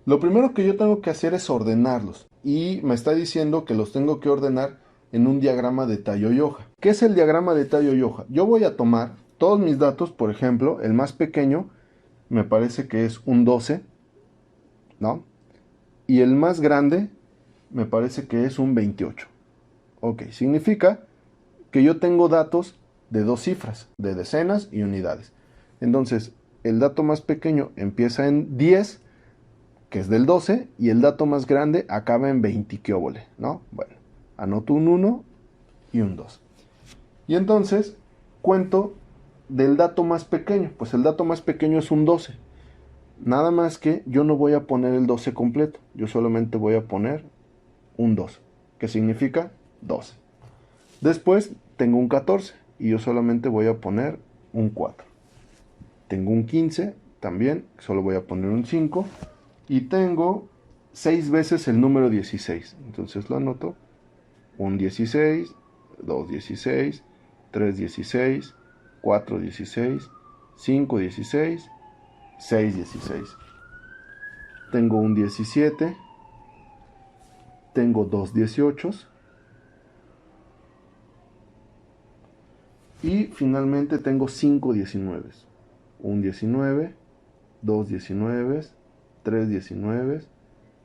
Lo primero que yo tengo que hacer es ordenarlos. Y me está diciendo que los tengo que ordenar en un diagrama de tallo y hoja. ¿Qué es el diagrama de tallo y hoja? Yo voy a tomar todos mis datos, por ejemplo, el más pequeño me parece que es un 12, ¿no? Y el más grande me parece que es un 28. Ok, significa que yo tengo datos de 2 cifras, de decenas y unidades. Entonces, el dato más pequeño empieza en 10, que es del 12, y el dato más grande acaba en 20, ¿qué óvole? ¿No? Bueno, anoto un 1 y un 2. Y entonces cuento del dato más pequeño. Pues el dato más pequeño es un 12. Nada más que yo no voy a poner el 12 completo. Yo solamente voy a poner un 2, que significa 12. Después tengo un 14 y yo solamente voy a poner un 4. Tengo un 15 también, solo voy a poner un 5. Y tengo 6 veces el número 16. Entonces lo anoto. Un 16, 2 16, 3 16, 4 16, 5 16, 6 16. Tengo un 17. Tengo 2 18. Y finalmente tengo 5 19. Un 19, 2 19, 3 19,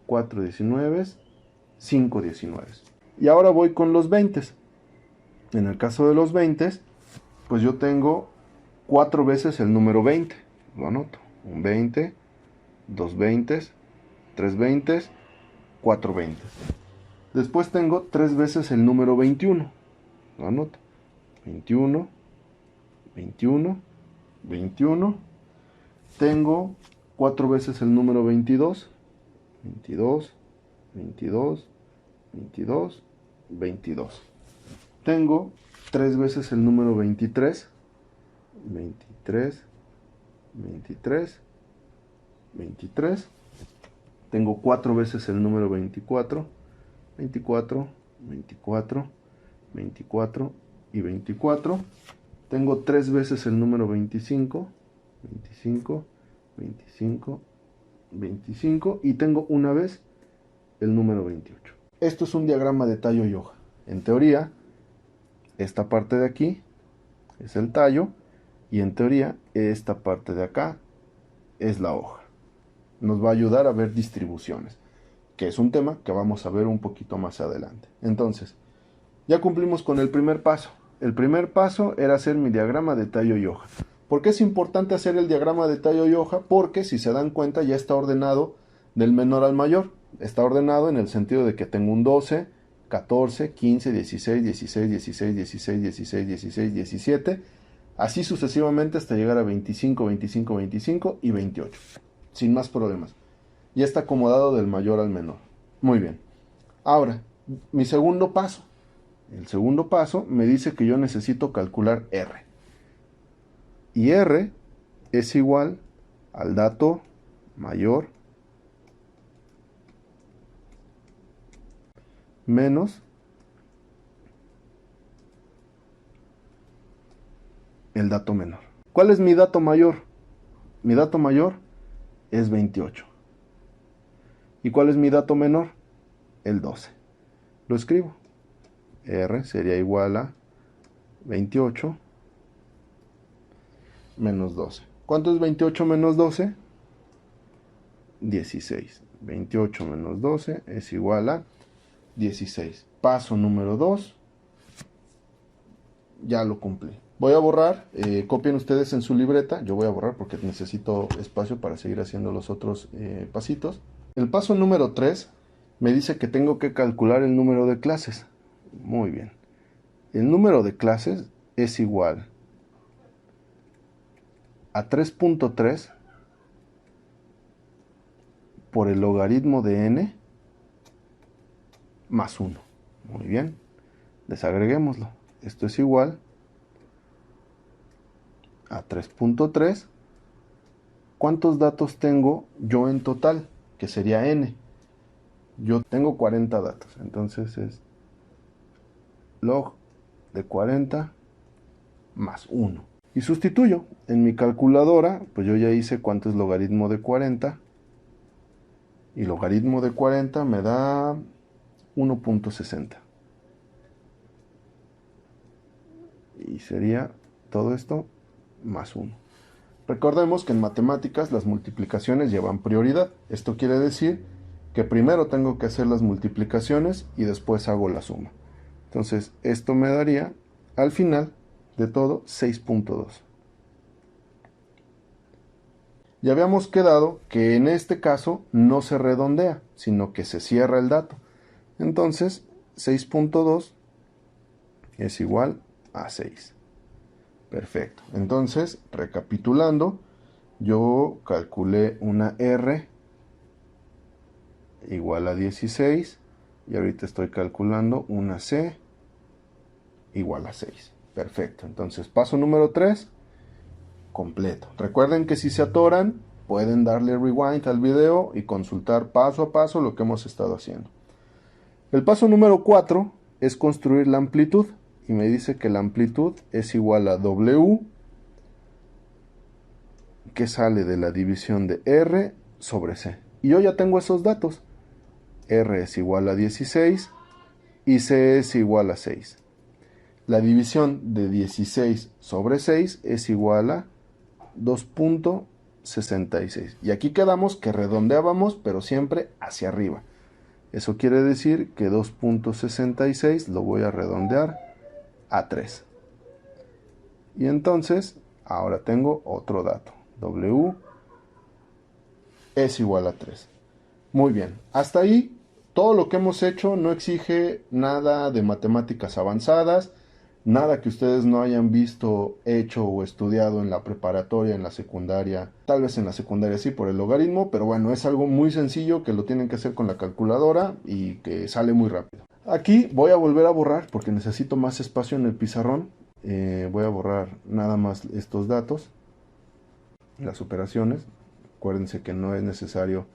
4 19, 5 19. Y ahora voy con los 20. En el caso de los 20, pues yo tengo 4 veces el número 20. Lo anoto. Un 20, 2 20, 3 20, 4 20. Después tengo 3 veces el número 21. Lo anoto. 21, 21, 21. Tengo 4 veces el número 22. 22, 22, 22, 22. Tengo 3 veces el número 23. 23, 23, 23. Tengo 4 veces el número 24. 24, 24, 24 y 24. Tengo 3 veces el número 25. 25, 25, 25. Y tengo una vez el número 28. Esto es un diagrama de tallo y hoja. En teoría, esta parte de aquí es el tallo. Y en teoría, esta parte de acá es la hoja. Nos va a ayudar a ver distribuciones, que es un tema que vamos a ver un poquito más adelante. Entonces, ya cumplimos con el primer paso. El primer paso era hacer mi diagrama de tallo y hoja. ¿Por qué es importante hacer el diagrama de tallo y hoja? Porque, si se dan cuenta, ya está ordenado del menor al mayor. Está ordenado en el sentido de que tengo un 12, 14, 15, 16, 16, 16, 16, 16, 16, 17... Así sucesivamente hasta llegar a 25, 25, 25 y 28. Sin más problemas. Ya está acomodado del mayor al menor. Muy bien. Ahora, mi segundo paso. El segundo paso me dice que yo necesito calcular R. Y R es igual al dato mayor menos el dato menor. ¿Cuál es mi dato mayor? Mi dato mayor es 28. ¿Y cuál es mi dato menor? El 12. Lo escribo. R sería igual a 28 menos 12. ¿Cuánto es 28 menos 12? 16. 28 menos 12 es igual a 16. Paso número 2. Ya lo cumplí. Voy a borrar, copien ustedes en su libreta. Yo voy a borrar porque necesito espacio para seguir haciendo los otros pasitos. El paso número 3 me dice que tengo que calcular el número de clases. Muy bien. El número de clases es igual a 3.3 por el logaritmo de n más 1. Muy bien. Desagreguémoslo. Esto es igual a 3.3. ¿Cuántos datos tengo yo en total? Que sería n. Yo tengo 40 datos. Entonces es log de 40 más 1. Y sustituyo. En mi calculadora, pues yo ya hice cuánto es logaritmo de 40. Y logaritmo de 40 me da 1.60. Y sería todo esto más 1. Recordemos que en matemáticas las multiplicaciones llevan prioridad. Esto quiere decir que primero tengo que hacer las multiplicaciones y después hago la suma. Entonces esto me daría al final de todo 6.2. Ya habíamos quedado que en este caso no se redondea, sino que se cierra el dato. Entonces 6.2 es igual a 6. Perfecto. Entonces, recapitulando, yo calculé una R igual a 16 y ahorita estoy calculando una C igual a 6. Perfecto. Entonces, paso número 3, completo. Recuerden que si se atoran, pueden darle rewind al video y consultar paso a paso lo que hemos estado haciendo. El paso número 4 es construir la amplitud y me dice que la amplitud es igual a W, que sale de la división de R sobre C. Y yo ya tengo esos datos. R es igual a 16 y C es igual a 6. La división de 16 sobre 6 es igual a 2.66. Y aquí quedamos que redondeábamos, pero siempre hacia arriba. Eso quiere decir que 2.66 lo voy a redondear a 3. Y entonces, ahora tengo otro dato. W es igual a 3. Muy bien, hasta ahí todo lo que hemos hecho no exige nada de matemáticas avanzadas, nada que ustedes no hayan visto, hecho o estudiado en la preparatoria, en la secundaria, tal vez en la secundaria sí por el logaritmo, pero bueno, es algo muy sencillo que lo tienen que hacer con la calculadora y que sale muy rápido. Aquí voy a volver a borrar porque necesito más espacio en el pizarrón. Voy a borrar nada más estos datos, las operaciones. Acuérdense que no es necesario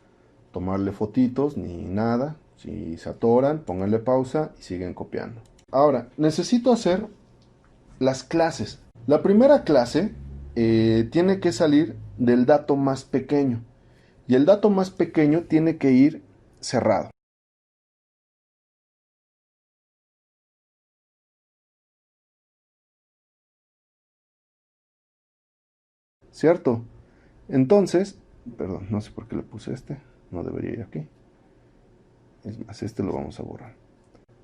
tomarle fotitos ni nada. Si se atoran, pónganle pausa y siguen copiando. Ahora, necesito hacer las clases. La primera clase tiene que salir del dato más pequeño. Y el dato más pequeño tiene que ir cerrado. ¿Cierto? Entonces, perdón, no sé por qué le puse este. No debería ir aquí. Es más, este lo vamos a borrar.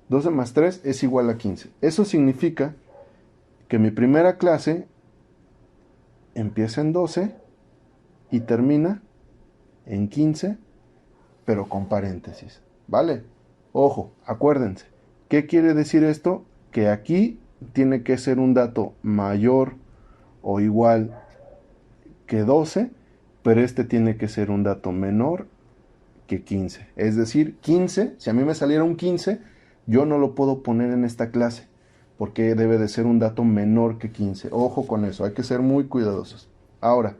12 más 3 es igual a 15. Eso significa que mi primera clase empieza en 12 y termina en 15, pero con paréntesis. ¿Vale? Ojo, acuérdense. ¿Qué quiere decir esto? Que aquí tiene que ser un dato mayor o igual que 12, pero este tiene que ser un dato menor que 15. Es decir, 15, si a mí me saliera un 15, yo no lo puedo poner en esta clase, porque debe de ser un dato menor que 15. Ojo con eso, hay que ser muy cuidadosos. Ahora,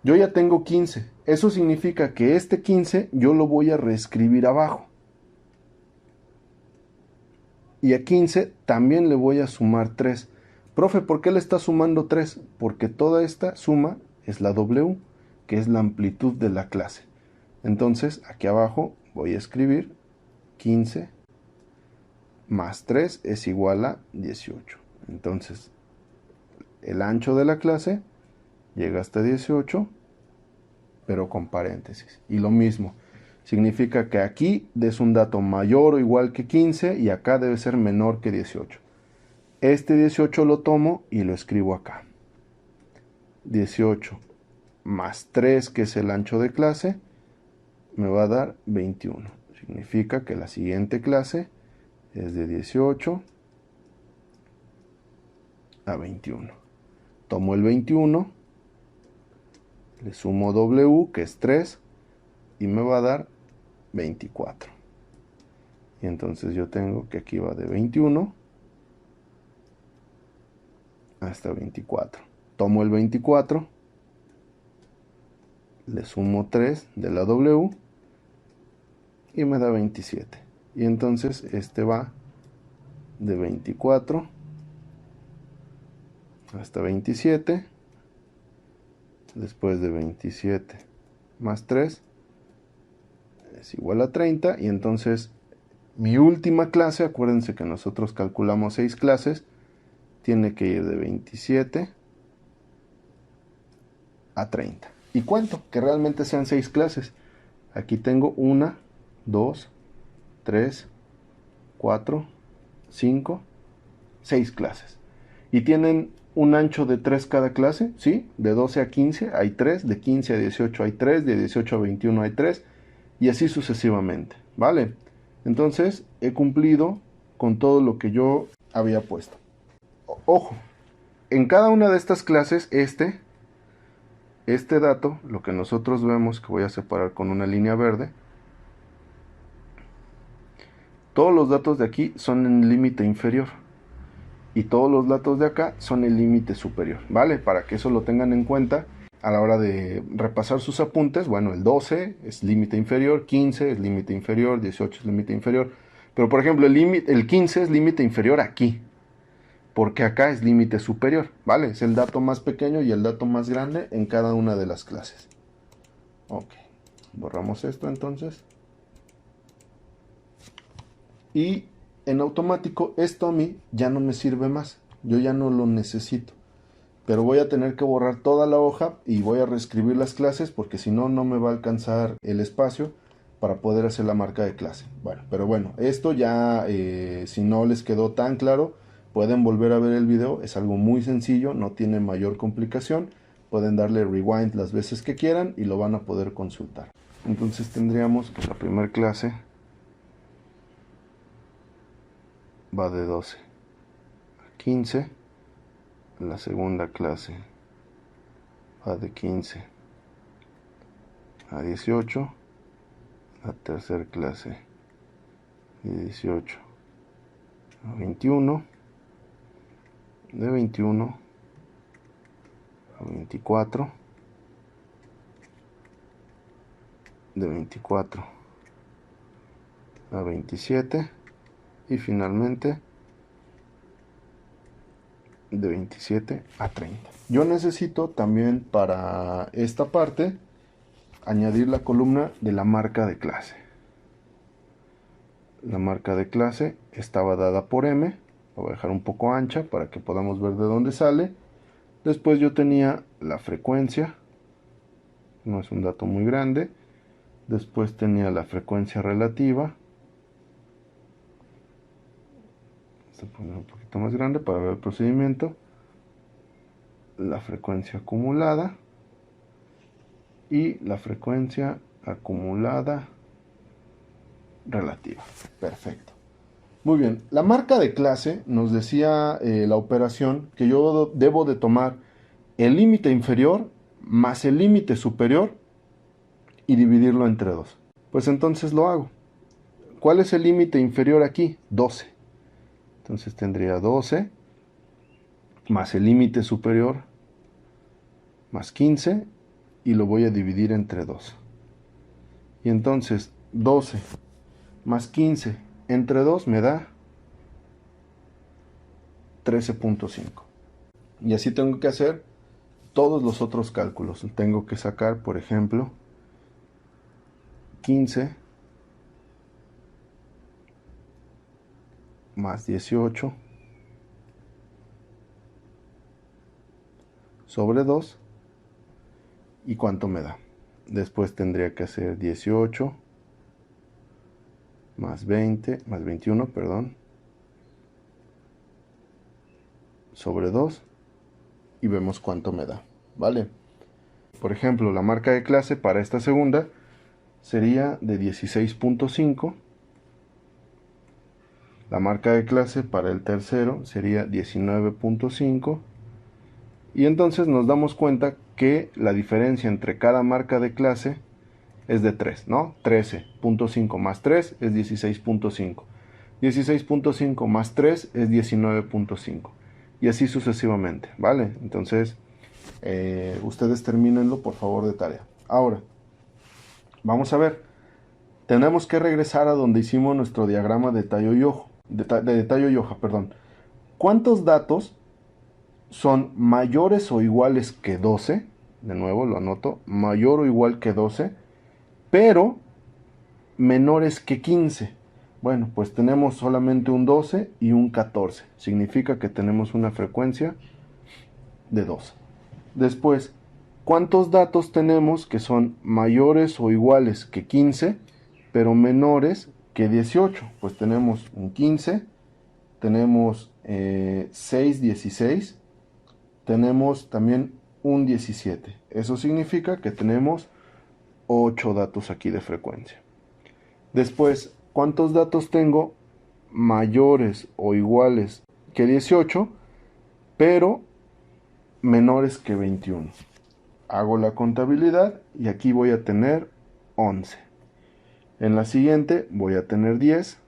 yo ya tengo 15. Eso significa que este 15 yo lo voy a reescribir abajo. Y a 15 también le voy a sumar 3. Profe, ¿por qué le está sumando 3? Porque toda esta suma es la W, que es la amplitud de la clase. Entonces, aquí abajo voy a escribir 15 más 3 es igual a 18. Entonces, el ancho de la clase llega hasta 18, pero con paréntesis. Y lo mismo, significa que aquí es un dato mayor o igual que 15 y acá debe ser menor que 18. Este 18 lo tomo y lo escribo acá. 18 más 3, que es el ancho de clase, me va a dar 21. Significa que la siguiente clase es de 18 a 21. Tomo el 21, le sumo W, que es 3, y me va a dar 24. Y entonces yo tengo que aquí va de 21 hasta 24. Tomo el 24, le sumo 3 de la W y me da 27. Y entonces este va de 24 hasta 27. Después de 27 más 3 es igual a 30. Y entonces mi última clase, acuérdense que nosotros calculamos 6 clases, tiene que ir de 27 a 30. Y cuento que realmente sean 6 clases. Aquí tengo 1, 2, 3, 4, 5, 6 clases. Y tienen un ancho de 3 cada clase, ¿sí? De 12 a 15 hay 3, de 15 a 18 hay 3, de 18 a 21 hay 3, y así sucesivamente, ¿vale? Entonces he cumplido con todo lo que yo había puesto. Ojo, en cada una de estas clases, este dato, lo que nosotros vemos, que voy a separar con una línea verde, todos los datos de aquí son en límite inferior y todos los datos de acá son el límite superior, ¿vale? Para que eso lo tengan en cuenta a la hora de repasar sus apuntes. Bueno, el 12 es límite inferior, 15 es límite inferior, 18 es límite inferior, pero por ejemplo el 15 es límite inferior aquí, porque acá es límite superior, ¿vale? Es el dato más pequeño y el dato más grande en cada una de las clases. Ok, borramos esto entonces. Y en automático esto a mí ya no me sirve más, yo ya no lo necesito. Pero voy a tener que borrar toda la hoja y voy a reescribir las clases porque si no, no me va a alcanzar el espacio para poder hacer la marca de clase. Bueno, pero bueno, esto ya, si no les quedó tan claro, pueden volver a ver el video. Es algo muy sencillo, no tiene mayor complicación. Pueden darle rewind las veces que quieran y lo van a poder consultar. Entonces tendríamos que la primera clase va de 12 a 15. La segunda clase va de 15 a 18. La tercera clase de 18 a 21. De 21 a 24. De 24 a 27. Y finalmente de 27 a 30. Yo necesito también para esta parte añadir la columna de la marca de clase. La marca de clase estaba dada por M. La voy a dejar un poco ancha para que podamos ver de dónde sale. Después yo tenía la frecuencia, no es un dato muy grande. Después tenía la frecuencia relativa. Vamos a poner un poquito más grande para ver el procedimiento. La frecuencia acumulada y la frecuencia acumulada relativa. Perfecto. Muy bien, la marca de clase nos decía la operación que yo debo de tomar el límite inferior más el límite superior y dividirlo entre 2. Pues entonces lo hago. ¿Cuál es el límite inferior aquí? 12. Entonces tendría 12 más el límite superior más 15 y lo voy a dividir entre 2. Y entonces 12 más 15 entre 2 me da 13.5. Y así tengo que hacer todos los otros cálculos. Tengo que sacar, por ejemplo, 15 más 18 sobre 2. ¿Y cuánto me da? Después tendría que hacer 18 más 20, más 21, perdón, sobre 2 y vemos cuánto me da, ¿vale? Por ejemplo, la marca de clase para esta segunda sería de 16.5. La marca de clase para el tercero sería 19.5. Y entonces nos damos cuenta que la diferencia entre cada marca de clase es de 3, ¿no? 13.5 más 3 es 16.5. 16.5 más 3 es 19.5. Y así sucesivamente, ¿vale? Entonces, ustedes termínenlo por favor de tarea. Ahora, vamos a ver. Tenemos que regresar a donde hicimos nuestro diagrama de tallo y hoja. De tallo y hoja, perdón. ¿Cuántos datos son mayores o iguales que 12? De nuevo lo anoto. Mayor o igual que 12. Pero menores que 15. Bueno, pues tenemos solamente un 12 y un 14. Significa que tenemos una frecuencia de 12. Después, ¿cuántos datos tenemos que son mayores o iguales que 15, pero menores que 18? Pues tenemos un 15, tenemos 6 16, tenemos también un 17. Eso significa que tenemos 8 datos aquí de frecuencia. Después, ¿cuántos datos tengo mayores o iguales que 18, pero menores que 21. Hago la contabilidad y aquí voy a tener 11. En la siguiente voy a tener 10.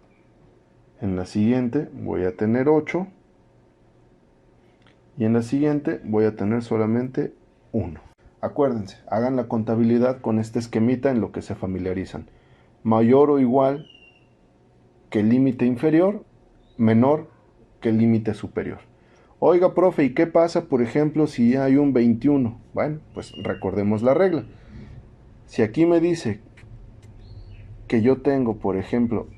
En la siguiente voy a tener 8. Y en la siguiente voy a tener solamente 1. Acuérdense, hagan la contabilidad con este esquemita en lo que se familiarizan. Mayor o igual que el límite inferior, menor que el límite superior. Oiga, profe, ¿y qué pasa, por ejemplo, si hay un 21? Bueno, pues recordemos la regla. Si aquí me dice que yo tengo, por ejemplo,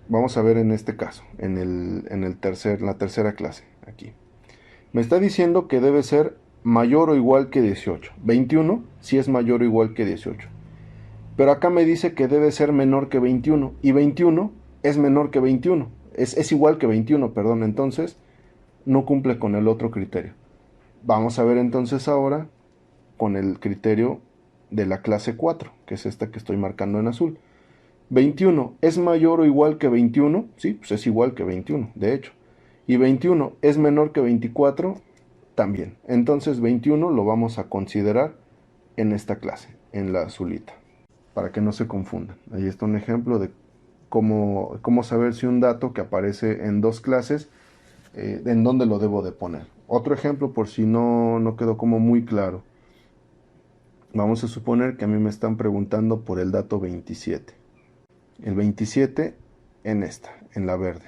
vamos a ver en este caso, en la tercera clase, aquí. Me está diciendo que debe ser mayor o igual que 18. 21 si es mayor o igual que 18. Pero acá me dice que debe ser menor que 21. Y 21 es menor que 21. Es igual que 21, perdón. Entonces, no cumple con el otro criterio. Vamos a ver entonces ahora con el criterio de la clase 4, que es esta que estoy marcando en azul. 21 es mayor o igual que 21. Sí, pues es igual que 21, de hecho. Y 21 es menor que 24, también. Entonces 21 lo vamos a considerar en esta clase, en la azulita, para que no se confundan. Ahí está un ejemplo de cómo saber si un dato que aparece en dos clases, en dónde lo debo de poner. Otro ejemplo, por si no quedó como muy claro. Vamos a suponer que a mí me están preguntando por el dato 27. El 27 en la verde.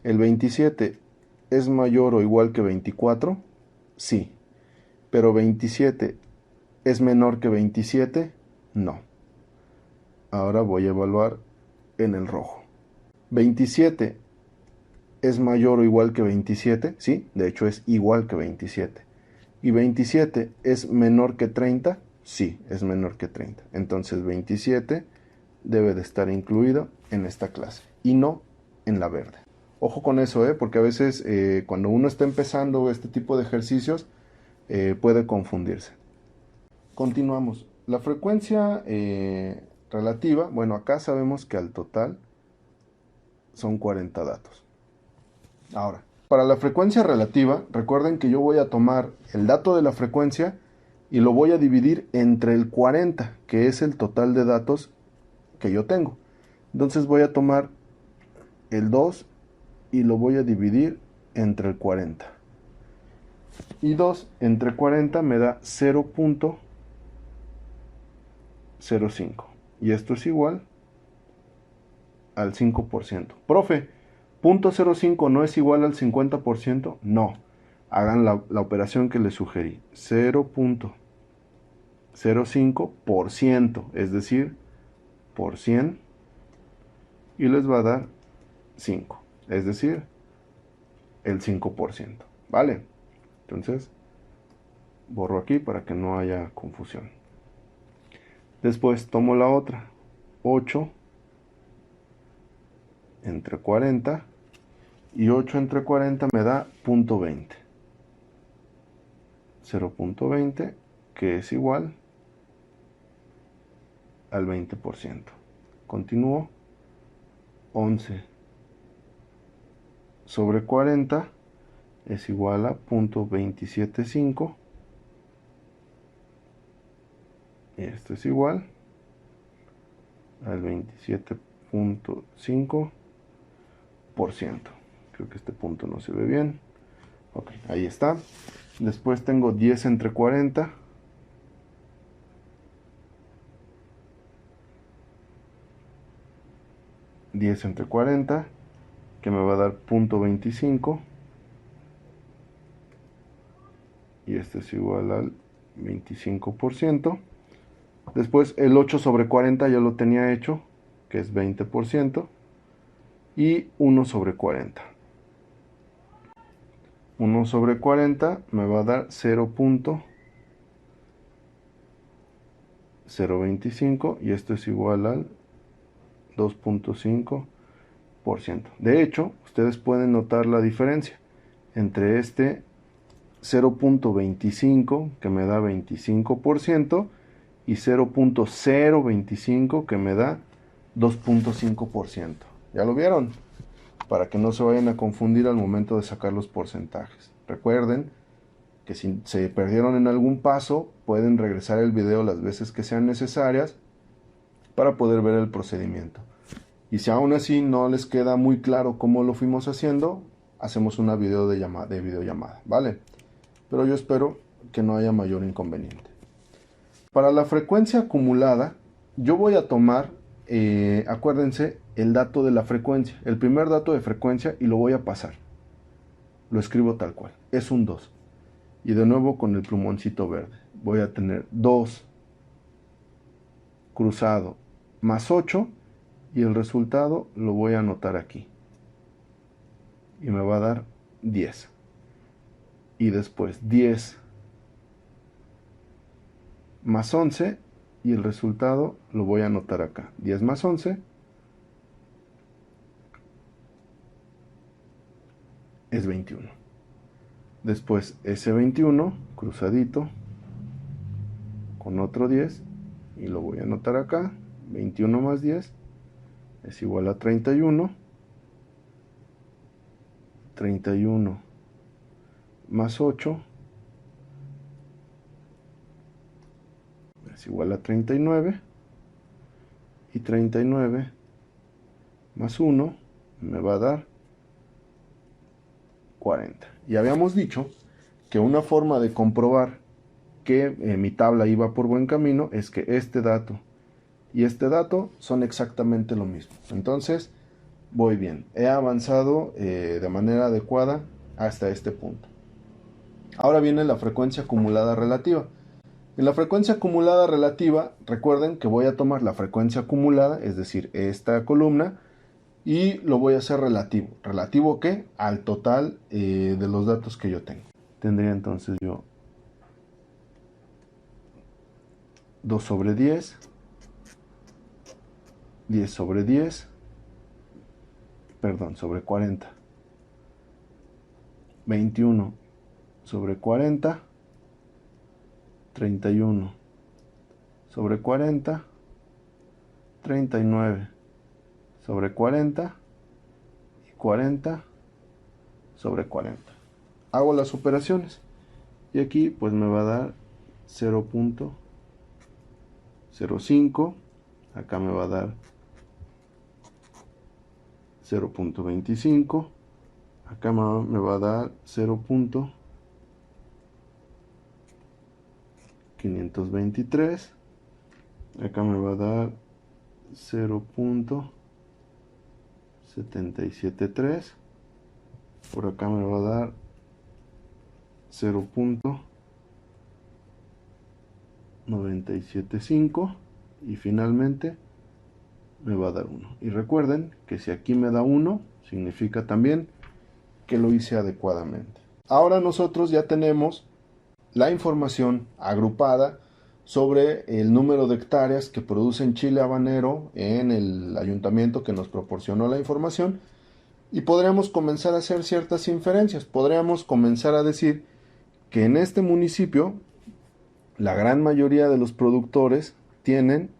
¿El 27 es mayor o igual que 24? Sí. ¿Pero 27 es menor que 27? No. Ahora voy a evaluar en el rojo. ¿27 es mayor o igual que 27? Sí, de hecho es igual que 27. ¿Y 27 es menor que 30? Sí, es menor que 30. Entonces 27 debe de estar incluido en esta clase y no en la verde. Ojo con eso, porque a veces cuando uno está empezando este tipo de ejercicios puede confundirse. Continuamos. La frecuencia relativa, bueno, acá sabemos que al total son 40 datos. Ahora, para la frecuencia relativa, recuerden que yo voy a tomar el dato de la frecuencia y lo voy a dividir entre el 40, que es el total de datos que yo tengo. Entonces voy a tomar el 2 y lo voy a dividir entre el 40. Y 2 entre 40 me da 0.05. Y esto es igual al 5%. Profe, .05 no es igual al 50%. No. Hagan la operación que les sugerí. 0.05%, es decir, por 100. Y les va a dar 5. Es decir, el 5%. ¿Vale? Entonces, borro aquí para que no haya confusión. Después tomo la otra. 8 entre 40. Y 8 entre 40 me da .20. 0.20, que es igual al 20%. Continúo. 11 sobre 40 es igual a .275. Y esto es igual al 27.5%. Creo que este punto no se ve bien. Ok, ahí está. Después tengo 10 entre 40. Que me va a dar .25. Y este es igual al 25%. Después el 8 sobre 40 ya lo tenía hecho, que es 20%. Y 1 sobre 40. 1 sobre 40 me va a dar 0.025 y esto es igual al 2.5%. De hecho, ustedes pueden notar la diferencia entre este 0.25 que me da 25% y 0.025 que me da 2.5%. ¿Ya lo vieron? para que no se vayan a confundir al momento de sacar los porcentajes. Recuerden que si se perdieron en algún paso, pueden regresar el video las veces que sean necesarias para poder ver el procedimiento. Y si aún así no les queda muy claro cómo lo fuimos haciendo, hacemos una videollamada, ¿vale? Pero yo espero que no haya mayor inconveniente. Para la frecuencia acumulada, yo voy a tomar, acuérdense, el dato de la frecuencia, el primer dato de frecuencia, y lo voy a pasar. Lo escribo tal cual, es un 2. Y de nuevo con el plumoncito verde. Voy a tener 2 cruzado más 8, y el resultado lo voy a anotar aquí. Y me va a dar 10. Y después 10 más 11, y el resultado lo voy a anotar acá. 10 más 11 es 21. Después ese 21 cruzadito con otro 10, y lo voy a anotar acá. 21 más 10 es igual a 31. 31 más 8 es igual a 39. Y 39 más 1 me va a dar 40. Y habíamos dicho que una forma de comprobar que mi tabla iba por buen camino es que este dato y este dato son exactamente lo mismo. Entonces voy bien, he avanzado de manera adecuada hasta este punto. Ahora viene la frecuencia acumulada relativa. En la frecuencia acumulada relativa, recuerden que voy a tomar la frecuencia acumulada, es decir, esta columna, y lo voy a hacer relativo. ¿Relativo qué? Al total de los datos que yo tengo. Tendría entonces yo 2 sobre 10, 10 sobre 10, perdón, sobre 40, 21 sobre 40, 31 sobre 40, 39 sobre 40 y 40 sobre 40. Hago las operaciones y aquí pues me va a dar 0.05, acá me va a dar 0.25, acá me va a dar 0.523, acá me va a dar 0.773, por acá me va a dar 0.975 y finalmente me va a dar 1. Y recuerden que si aquí me da 1, significa también que lo hice adecuadamente. Ahora nosotros ya tenemos la información agrupada sobre el número de hectáreas que producen chile habanero en el ayuntamiento que nos proporcionó la información, y podríamos comenzar a hacer ciertas inferencias. Podríamos comenzar a decir que en este municipio la gran mayoría de los productores tienen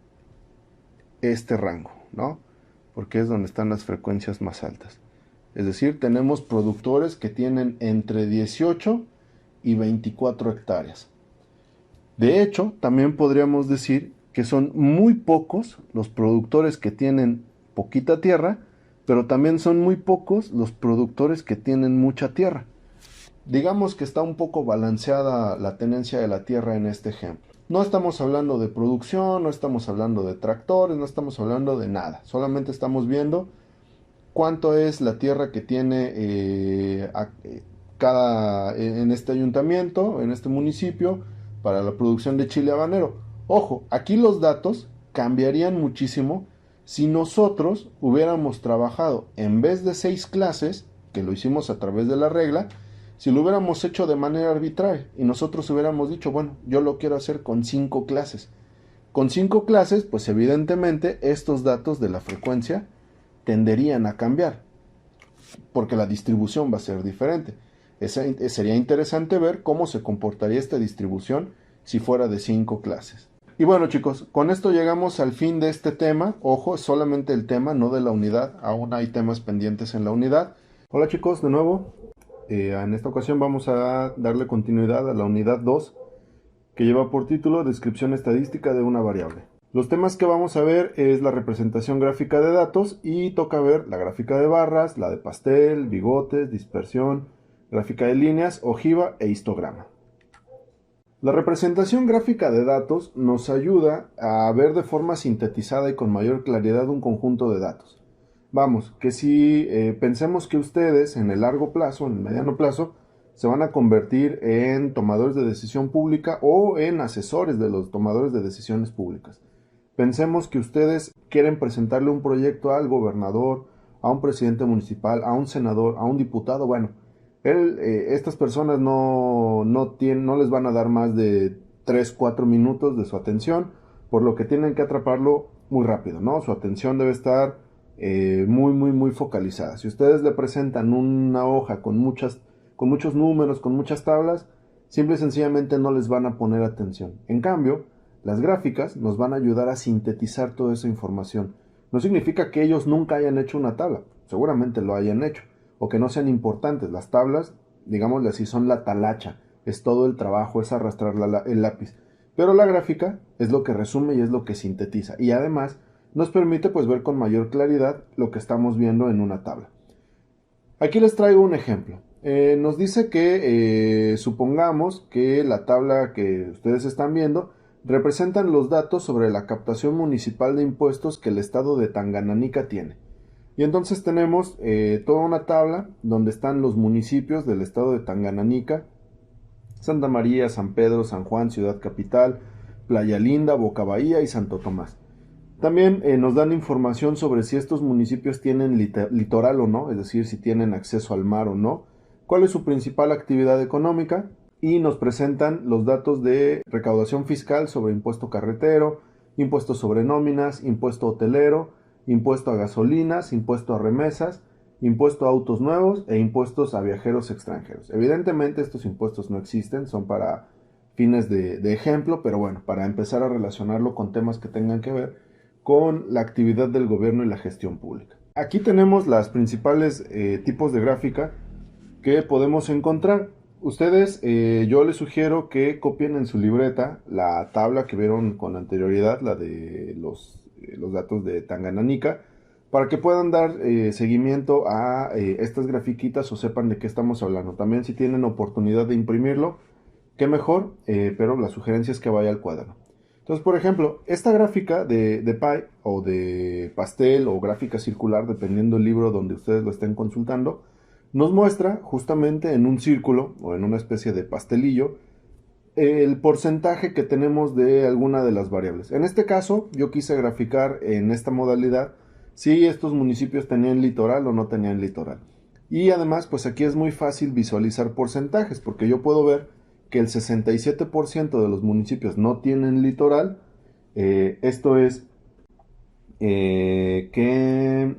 este rango, ¿no? Porque es donde están las frecuencias más altas. Es decir, tenemos productores que tienen entre 18 y 24 hectáreas. De hecho, también podríamos decir que son muy pocos los productores que tienen poquita tierra, pero también son muy pocos los productores que tienen mucha tierra. Digamos que está un poco balanceada la tenencia de la tierra en este ejemplo. No estamos hablando de producción, no estamos hablando de tractores, no estamos hablando de nada. Solamente estamos viendo cuánto es la tierra que tiene en este ayuntamiento, en este municipio, para la producción de chile habanero. Ojo, aquí los datos cambiarían muchísimo si nosotros hubiéramos trabajado en vez de 6 clases, que lo hicimos a través de la regla, si lo hubiéramos hecho de manera arbitraria y nosotros hubiéramos dicho, bueno, yo lo quiero hacer con 5 clases. Con 5 clases, pues evidentemente estos datos de la frecuencia tenderían a cambiar, porque la distribución va a ser diferente. Sería interesante ver cómo se comportaría esta distribución si fuera de 5 clases. Y bueno chicos, con esto llegamos al fin de este tema. Ojo, es solamente el tema, no de la unidad. Aún hay temas pendientes en la unidad. Hola chicos, de nuevo. En esta ocasión vamos a darle continuidad a la unidad 2, que lleva por título Descripción estadística de una variable. Los temas que vamos a ver es la representación gráfica de datos y toca ver la gráfica de barras, la de pastel, bigotes, dispersión, gráfica de líneas, ojiva e histograma. La representación gráfica de datos nos ayuda a ver de forma sintetizada y con mayor claridad un conjunto de datos. Vamos, que si pensemos que ustedes en el largo plazo, en el mediano plazo, se van a convertir en tomadores de decisión pública o en asesores de los tomadores de decisiones públicas. Pensemos que ustedes quieren presentarle un proyecto al gobernador, a un presidente municipal, a un senador, a un diputado. Bueno, estas personas no les van a dar más de 3-4 minutos de su atención, por lo que tienen que atraparlo muy rápido, ¿no? Su atención debe estar muy focalizada. Si ustedes le presentan una hoja con muchos números, con muchas tablas, simple y sencillamente no les van a poner atención. En cambio, las gráficas nos van a ayudar a sintetizar toda esa información. No significa que ellos nunca hayan hecho una tabla, seguramente lo hayan hecho, o que no sean importantes. Las tablas, digámosle así, son la talacha, es todo el trabajo, es arrastrar el lápiz. Pero la gráfica es lo que resume y es lo que sintetiza. Y además nos permite pues ver con mayor claridad lo que estamos viendo en una tabla. Aquí les traigo un ejemplo. Nos dice que supongamos que la tabla que ustedes están viendo representan los datos sobre la captación municipal de impuestos que el estado de Tanganica tiene. Y entonces tenemos toda una tabla donde están los municipios del estado de Tanganica: Santa María, San Pedro, San Juan, Ciudad Capital, Playa Linda, Boca Bahía y Santo Tomás. También nos dan información sobre si estos municipios tienen litoral o no, es decir, si tienen acceso al mar o no, cuál es su principal actividad económica, y nos presentan los datos de recaudación fiscal sobre impuesto carretero, impuesto sobre nóminas, impuesto hotelero, impuesto a gasolinas, impuesto a remesas, impuesto a autos nuevos e impuestos a viajeros extranjeros. Evidentemente estos impuestos no existen, son para fines de ejemplo, pero bueno, para empezar a relacionarlo con temas que tengan que ver con la actividad del gobierno y la gestión pública. Aquí tenemos las principales tipos de gráfica que podemos encontrar. Ustedes, yo les sugiero que copien en su libreta la tabla que vieron con anterioridad, la de los datos de Tanganica, para que puedan dar seguimiento a estas grafiquitas o sepan de qué estamos hablando. También si tienen oportunidad de imprimirlo, qué mejor, pero la sugerencia es que vaya al cuaderno. Entonces, por ejemplo, esta gráfica de pie o de pastel o gráfica circular, dependiendo del libro donde ustedes lo estén consultando, nos muestra justamente en un círculo o en una especie de pastelillo el porcentaje que tenemos de alguna de las variables. En este caso, yo quise graficar en esta modalidad si estos municipios tenían litoral o no tenían litoral. Y además, pues aquí es muy fácil visualizar porcentajes, porque yo puedo ver que el 67% de los municipios no tienen litoral. Esto es que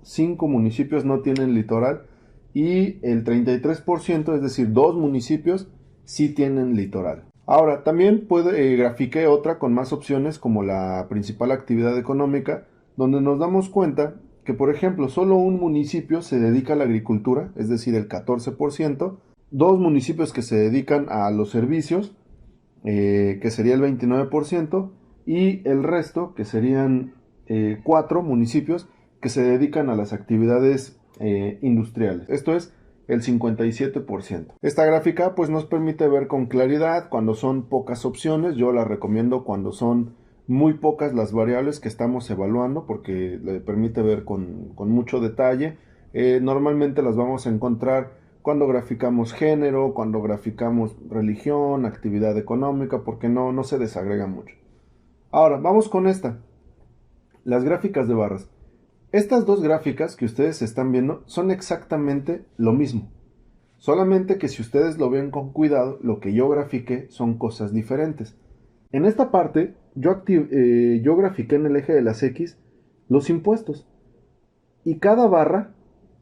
5 municipios no tienen litoral y el 33%, es decir, 2 municipios sí tienen litoral. Ahora, también grafiqué otra con más opciones como la principal actividad económica, donde nos damos cuenta que, por ejemplo, solo un municipio se dedica a la agricultura, es decir, el 14%, 2 municipios que se dedican a los servicios, que sería el 29%, y el resto, que serían 4 municipios, que se dedican a las actividades industriales. Esto es el 57%. Esta gráfica pues nos permite ver con claridad cuando son pocas opciones. Yo la recomiendo cuando son muy pocas las variables que estamos evaluando, porque le permite ver con mucho detalle. Normalmente las vamos a encontrar cuando graficamos género, cuando graficamos religión, actividad económica, porque no se desagrega mucho. Ahora, vamos con esta. Las gráficas de barras. Estas dos gráficas que ustedes están viendo son exactamente lo mismo. Solamente que si ustedes lo ven con cuidado, lo que yo grafiqué son cosas diferentes. En esta parte, yo grafiqué en el eje de las X los impuestos. Y cada barra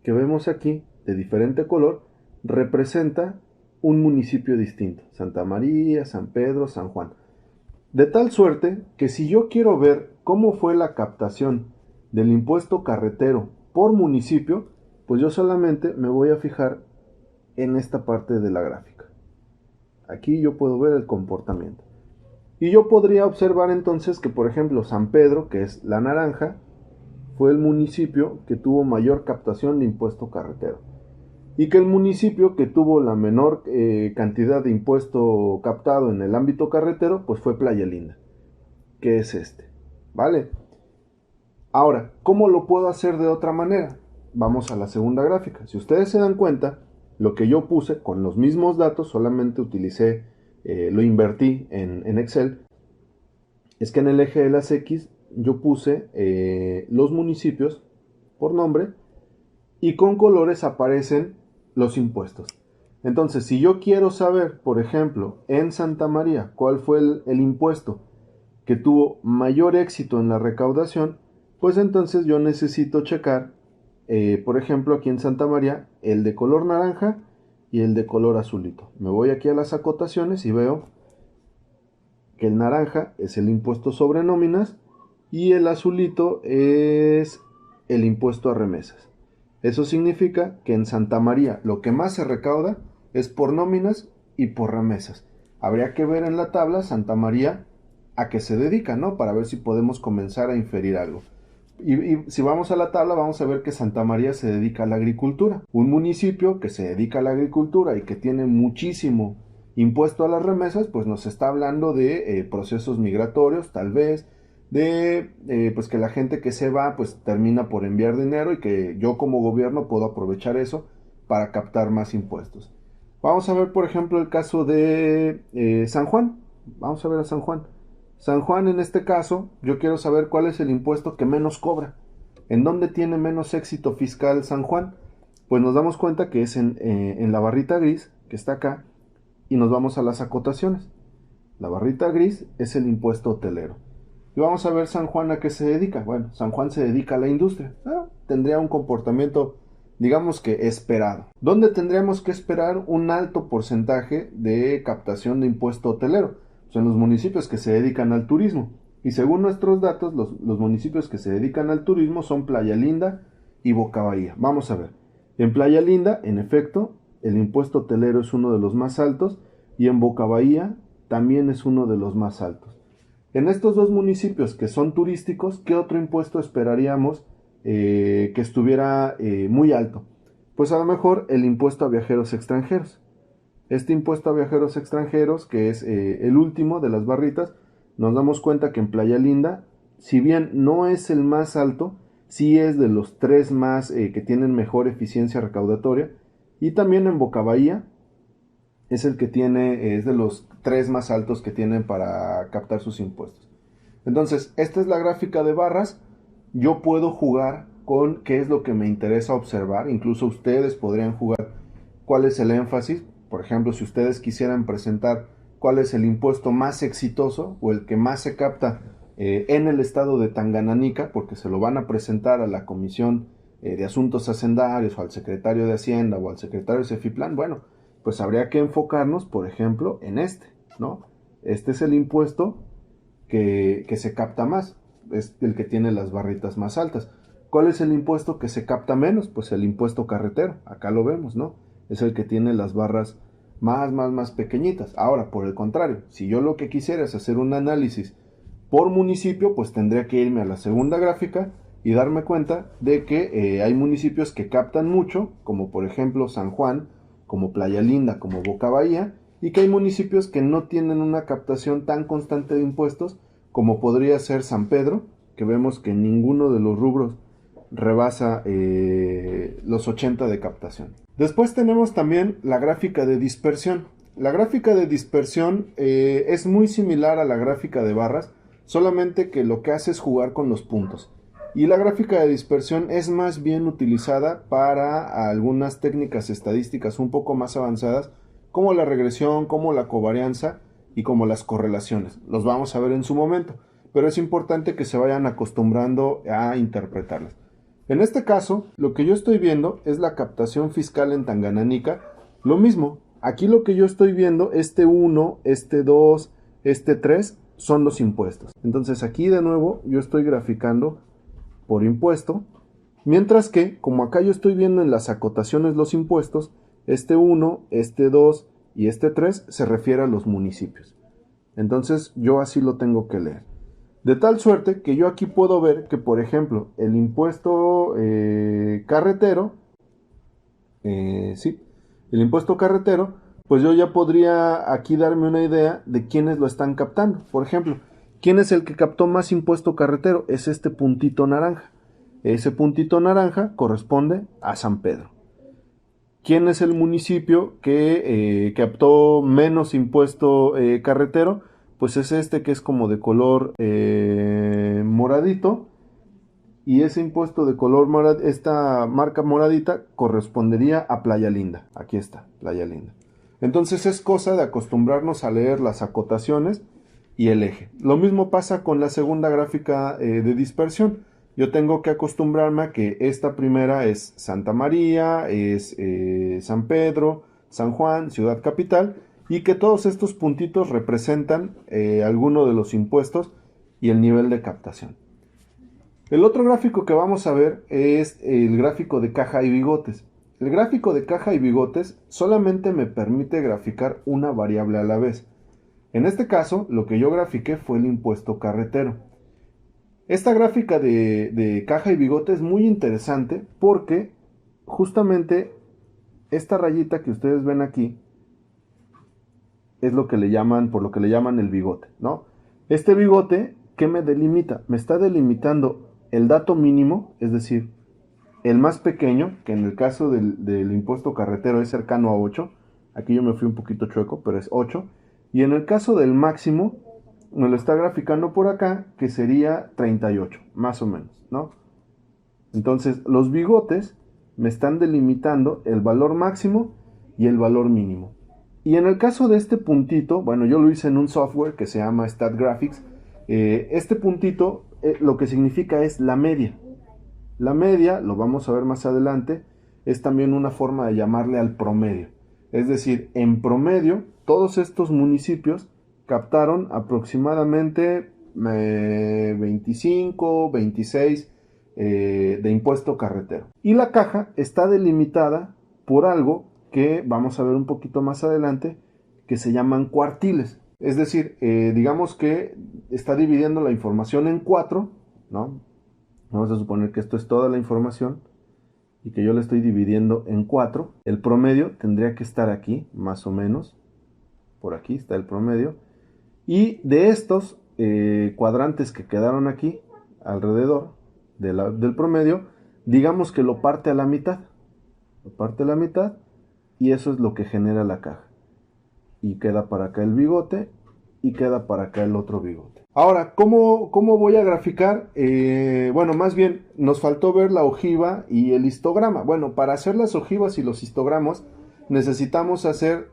que vemos aquí, de diferente color, representa un municipio distinto. Santa María, San Pedro, San Juan. De tal suerte que si yo quiero ver cómo fue la captación del impuesto carretero por municipio, pues yo solamente me voy a fijar en esta parte de la gráfica. Aquí yo puedo ver el comportamiento. Y yo podría observar entonces que, por ejemplo, San Pedro, que es la naranja, fue el municipio que tuvo mayor captación de impuesto carretero. Y que el municipio que tuvo la menor cantidad de impuesto captado en el ámbito carretero, pues fue Playa Linda, que es este, ¿vale? Ahora, ¿cómo lo puedo hacer de otra manera? Vamos a la segunda gráfica. Si ustedes se dan cuenta, lo que yo puse con los mismos datos, solamente utilicé, lo invertí en Excel, es que en el eje de las X yo puse los municipios por nombre y con colores aparecen los impuestos. Entonces, si yo quiero saber, por ejemplo, en Santa María, cuál fue el impuesto que tuvo mayor éxito en la recaudación, pues entonces yo necesito checar, por ejemplo, aquí en Santa María, el de color naranja y el de color azulito. Me voy aquí a las acotaciones y veo que el naranja es el impuesto sobre nóminas y el azulito es el impuesto a remesas. Eso significa que en Santa María lo que más se recauda es por nóminas y por remesas. Habría que ver en la tabla Santa María a qué se dedica, ¿no? Para ver si podemos comenzar a inferir algo. Y si vamos a la tabla vamos a ver que Santa María se dedica a la agricultura. Un municipio que se dedica a la agricultura y que tiene muchísimo impuesto a las remesas, pues nos está hablando de procesos migratorios, tal vez, de pues que la gente que se va pues termina por enviar dinero y que yo como gobierno puedo aprovechar eso para captar más impuestos. Vamos a ver por ejemplo el caso de San Juan. Vamos a ver a San Juan. San Juan en este caso yo quiero saber cuál es el impuesto que menos cobra. ¿En dónde tiene menos éxito fiscal San Juan? Pues nos damos cuenta que es en la barrita gris que está acá y nos vamos a las acotaciones. La barrita gris es el impuesto hotelero. Y vamos a ver San Juan a qué se dedica. Bueno, San Juan se dedica a la industria. Tendría un comportamiento, digamos que esperado. ¿Dónde tendríamos que esperar un alto porcentaje de captación de impuesto hotelero? Pues en los municipios que se dedican al turismo. Y según nuestros datos, los municipios que se dedican al turismo son Playa Linda y Boca Bahía. Vamos a ver. En Playa Linda, en efecto, el impuesto hotelero es uno de los más altos y en Boca Bahía también es uno de los más altos. En estos dos municipios que son turísticos, ¿qué otro impuesto esperaríamos que estuviera muy alto? Pues a lo mejor el impuesto a viajeros extranjeros. Este impuesto a viajeros extranjeros, que es el último de las barritas, nos damos cuenta que en Playa Linda, si bien no es el más alto, sí es de los tres más que tienen mejor eficiencia recaudatoria. Y también en Boca Bahía es el que tiene, es de los tres más altos que tienen para captar sus impuestos. Entonces, esta es la gráfica de barras. Yo puedo jugar con qué es lo que me interesa observar. Incluso ustedes podrían jugar cuál es el énfasis. Por ejemplo, si ustedes quisieran presentar cuál es el impuesto más exitoso o el que más se capta en el estado de Tanganyika, porque se lo van a presentar a la Comisión de Asuntos Hacendarios o al secretario de Hacienda o al secretario de Cefiplan, bueno, pues habría que enfocarnos, por ejemplo, en este, ¿no? Este es el impuesto que se capta más, es el que tiene las barritas más altas. ¿Cuál es el impuesto que se capta menos? Pues el impuesto carretero, acá lo vemos, ¿no? Es el que tiene las barras más pequeñitas. Ahora, por el contrario, si yo lo que quisiera es hacer un análisis por municipio, pues tendría que irme a la segunda gráfica y darme cuenta de que hay municipios que captan mucho, como por ejemplo San Juan, como Playa Linda, como Boca Bahía, y que hay municipios que no tienen una captación tan constante de impuestos, como podría ser San Pedro, que vemos que ninguno de los rubros rebasa los 80 de captación. Después tenemos también la gráfica de dispersión. La gráfica de dispersión es muy similar a la gráfica de barras, solamente que lo que hace es jugar con los puntos. Y la gráfica de dispersión es más bien utilizada para algunas técnicas estadísticas un poco más avanzadas, como la regresión, como la covarianza y como las correlaciones. Los vamos a ver en su momento, pero es importante que se vayan acostumbrando a interpretarlas. En este caso, lo que yo estoy viendo es la captación fiscal en Tanganyika. Lo mismo, aquí lo que yo estoy viendo, este 1, este 2, este 3, son los impuestos. Entonces aquí de nuevo yo estoy graficando por impuesto, mientras que como acá yo estoy viendo en las acotaciones los impuestos, este 1, este 2 y este 3 se refiere a los municipios. Entonces yo así lo tengo que leer. De tal suerte que yo aquí puedo ver que, por ejemplo, el impuesto carretero, el impuesto carretero, pues yo ya podría aquí darme una idea de quiénes lo están captando. Por ejemplo, ¿quién es el que captó más impuesto carretero? Es este puntito naranja. Ese puntito naranja corresponde a San Pedro. ¿Quién es el municipio que captó menos impuesto carretero? Pues es este que es como de color moradito. Y ese impuesto de color moradito, esta marca moradita, correspondería a Playa Linda. Aquí está, Playa Linda. Entonces es cosa de acostumbrarnos a leer las acotaciones y el eje. Lo mismo pasa con la segunda gráfica de dispersión. Yo tengo que acostumbrarme a que esta primera es Santa María, es San Pedro, San Juan, Ciudad Capital, y que todos estos puntitos representan alguno de los impuestos y el nivel de captación. El otro gráfico que vamos a ver es el gráfico de caja y bigotes. El gráfico de caja y bigotes solamente me permite graficar una variable a la vez. En este caso, lo que yo grafiqué fue el impuesto carretero. Esta gráfica de caja y bigote es muy interesante porque justamente esta rayita que ustedes ven aquí es lo que le llaman, por lo que le llaman el bigote, ¿no? Este bigote, ¿qué me delimita? Me está delimitando el dato mínimo, es decir, el más pequeño, que en el caso del impuesto carretero es cercano a 8. Aquí yo me fui un poquito chueco, pero es 8. Y en el caso del máximo, me lo está graficando por acá, que sería 38, más o menos, ¿no? Entonces, los bigotes me están delimitando el valor máximo y el valor mínimo. Y en el caso de este puntito, bueno, yo lo hice en un software que se llama StatGraphics. Este puntito lo que significa es la media. La media, lo vamos a ver más adelante, es también una forma de llamarle al promedio. Es decir, en promedio, todos estos municipios captaron aproximadamente 25, 26 de impuesto carretero. Y la caja está delimitada por algo que vamos a ver un poquito más adelante, que se llaman cuartiles. Es decir, digamos que está dividiendo la información en 4, ¿no? Vamos a suponer que esto es toda la información y que yo la estoy dividiendo en 4. El promedio tendría que estar aquí, más o menos. Por aquí está el promedio. Y de estos cuadrantes que quedaron aquí, alrededor del promedio, digamos que lo parte a la mitad. Lo parte a la mitad y eso es lo que genera la caja. Y queda para acá el bigote y queda para acá el otro bigote. Ahora, ¿cómo voy a graficar? Bueno, más bien nos faltó ver la ojiva y el histograma. Bueno, para hacer las ojivas y los histogramas necesitamos hacer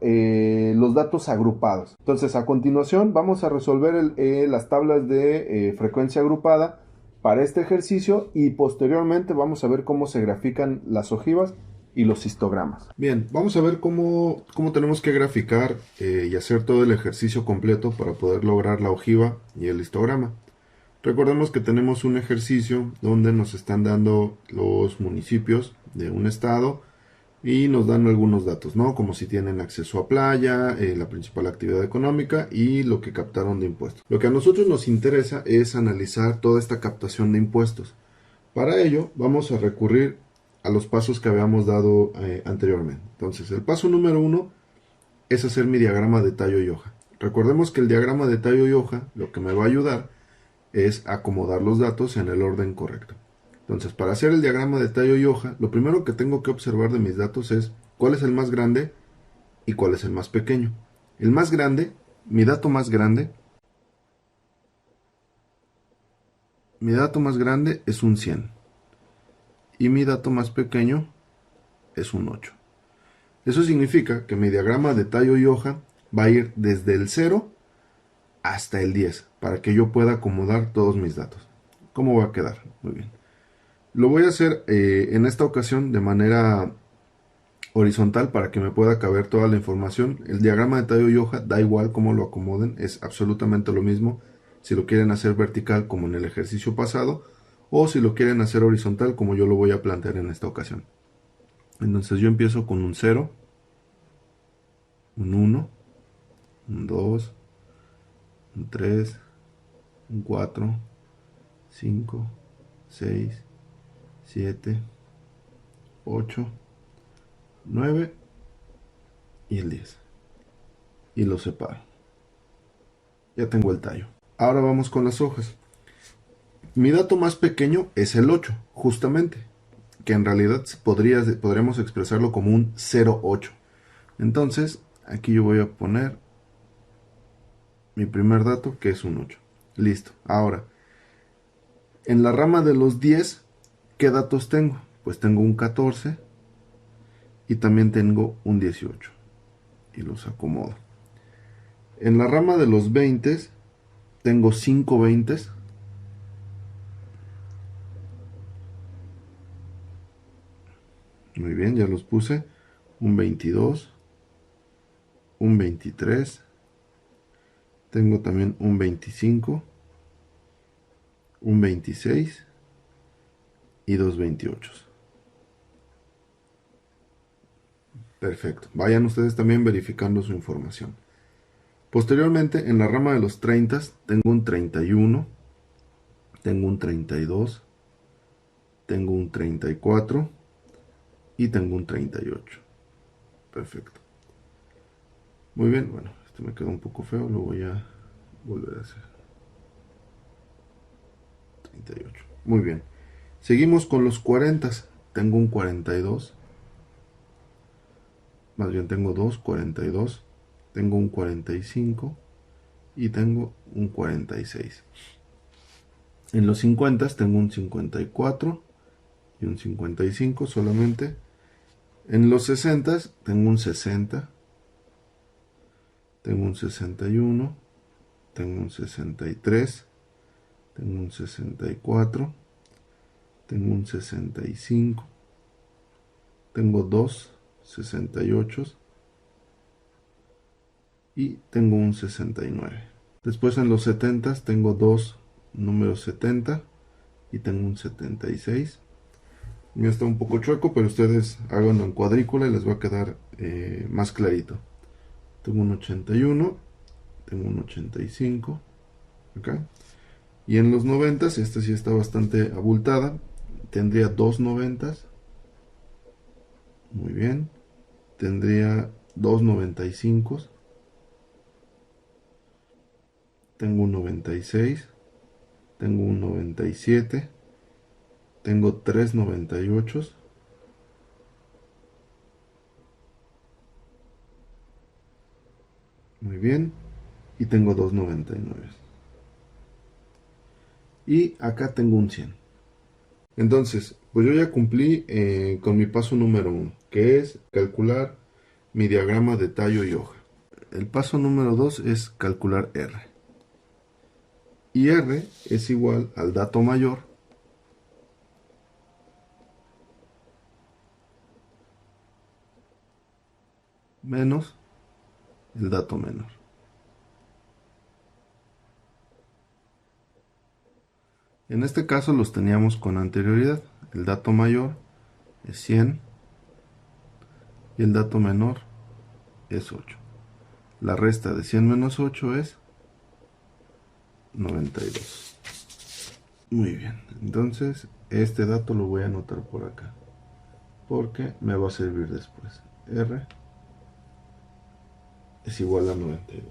los datos agrupados. Entonces, a continuación vamos a resolver las tablas de frecuencia agrupada para este ejercicio y posteriormente vamos a ver cómo se grafican las ojivas y los histogramas. Bien, vamos a ver cómo tenemos que graficar y hacer todo el ejercicio completo para poder lograr la ojiva y el histograma. Recordemos que tenemos un ejercicio donde nos están dando los municipios de un estado y nos dan algunos datos, ¿no? Como si tienen acceso a playa, la principal actividad económica y lo que captaron de impuestos. Lo que a nosotros nos interesa es analizar toda esta captación de impuestos. Para ello vamos a recurrir a los pasos que habíamos dado anteriormente. Entonces, el paso número 1 es hacer mi diagrama de tallo y hoja. Recordemos que el diagrama de tallo y hoja lo que me va a ayudar es acomodar los datos en el orden correcto. Entonces, para hacer el diagrama de tallo y hoja, lo primero que tengo que observar de mis datos es cuál es el más grande y cuál es el más pequeño. El más grande, mi dato más grande es un 100. Y mi dato más pequeño es un 8. Eso significa que mi diagrama de tallo y hoja va a ir desde el 0 hasta el 10 para que yo pueda acomodar todos mis datos. ¿Cómo va a quedar? Muy bien. Lo voy a hacer en esta ocasión de manera horizontal para que me pueda caber toda la información. El diagrama de tallo y hoja da igual cómo lo acomoden, es absolutamente lo mismo. si lo quieren hacer vertical como en el ejercicio pasado, o si lo quieren hacer horizontal como yo lo voy a plantear en esta ocasión. Entonces yo empiezo con un 0, un 1, un 2, un 3, un 4, 5, 6, 7, 8, 9 y el 10. Y lo separo. Ya tengo el tallo. Ahora vamos con las hojas. Mi dato más pequeño es el 8, justamente, que en realidad podríamos expresarlo como un 0,8. Entonces, aquí yo voy a poner mi primer dato, que es un 8. Listo. Ahora, en la rama de los 10, ¿qué datos tengo? Pues tengo un 14 y también tengo un 18. Y los acomodo. En la rama de los 20, tengo 5 20. Muy bien, ya los puse. Un 22, un 23. Tengo también un 25, un 26 y dos 28. Perfecto. Vayan ustedes también verificando su información. Posteriormente, en la rama de los 30, tengo un 31, tengo un 32, tengo un 34 y tengo un 38. Perfecto. Muy bien, bueno, esto me quedó un poco feo, lo voy a volver a hacer. 38. Muy bien. Seguimos con los 40. Tengo un 42. Más bien tengo dos 42. Tengo un 45 y tengo un 46. En los 50 tengo un 54 y un 55 solamente. En los 60 tengo un 60, tengo un 61, tengo un 63, tengo un 64, tengo un 65, tengo dos 68 y tengo un 69. Después en los 70 tengo dos números 70 y tengo un 76. Ya está un poco chueco, pero ustedes háganlo en cuadrícula y les va a quedar más clarito. Tengo un 81, tengo un 85, acá. Y en los 90, esta sí está bastante abultada, tendría dos 90, muy bien. Tendría dos 95, tengo un 96, tengo un 97, tengo tres 98, muy bien, y tengo dos 99. Y acá tengo un 100. Entonces, pues yo ya cumplí con mi paso número 1, que es calcular mi diagrama de tallo y hoja. El paso número 2 es calcular R. Y R es igual al dato mayor menos el dato menor. En este caso los teníamos con anterioridad. El dato mayor es 100 y el dato menor es 8. La resta de 100 menos 8 es 92. Muy bien, entonces este dato lo voy a anotar por acá porque me va a servir después. R es igual a 92.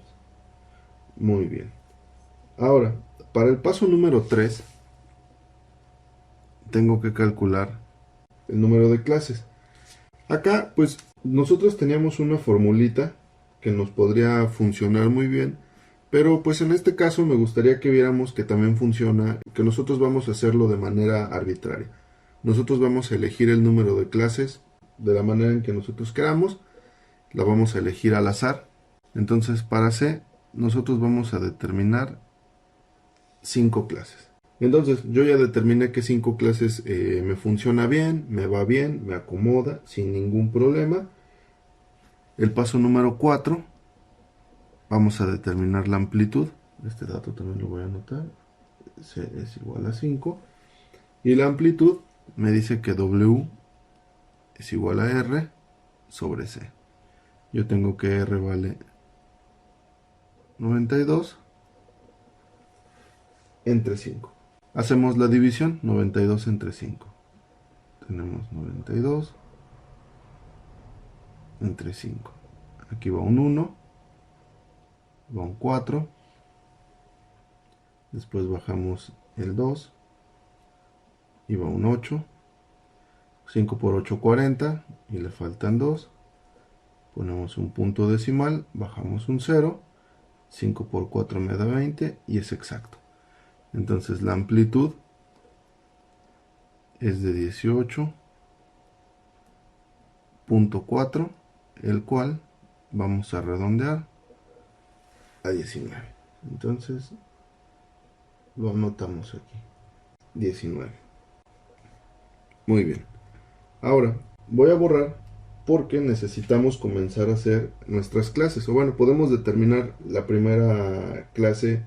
Muy bien. Ahora, para el paso número 3 tengo que calcular el número de clases. Acá, pues, nosotros teníamos una formulita que nos podría funcionar muy bien, pero pues en este caso me gustaría que viéramos que también funciona, que nosotros vamos a hacerlo de manera arbitraria. Nosotros vamos a elegir el número de clases de la manera en que nosotros queramos, la vamos a elegir al azar. Entonces, para C, nosotros vamos a determinar 5 clases. Entonces yo ya determiné que 5 clases me funciona bien, me va bien, me acomoda sin ningún problema. El paso número 4, vamos a determinar la amplitud. Este dato también lo voy a anotar. C es igual a 5. Y la amplitud me dice que W es igual a R sobre C. Yo tengo que R vale 92 entre 5. Hacemos la división, 92 entre 5. Tenemos 92 entre 5. Aquí va un 1, va un 4. Después bajamos el 2 y va un 8. 5 por 8, 40 y le faltan 2. Ponemos un punto decimal, bajamos un 0. 5 por 4 me da 20 y es exacto. Entonces la amplitud es de 18.4, el cual vamos a redondear a 19. Entonces lo anotamos aquí, 19. Muy bien. Ahora voy a borrar porque necesitamos comenzar a hacer nuestras clases. O bueno, podemos determinar la primera clase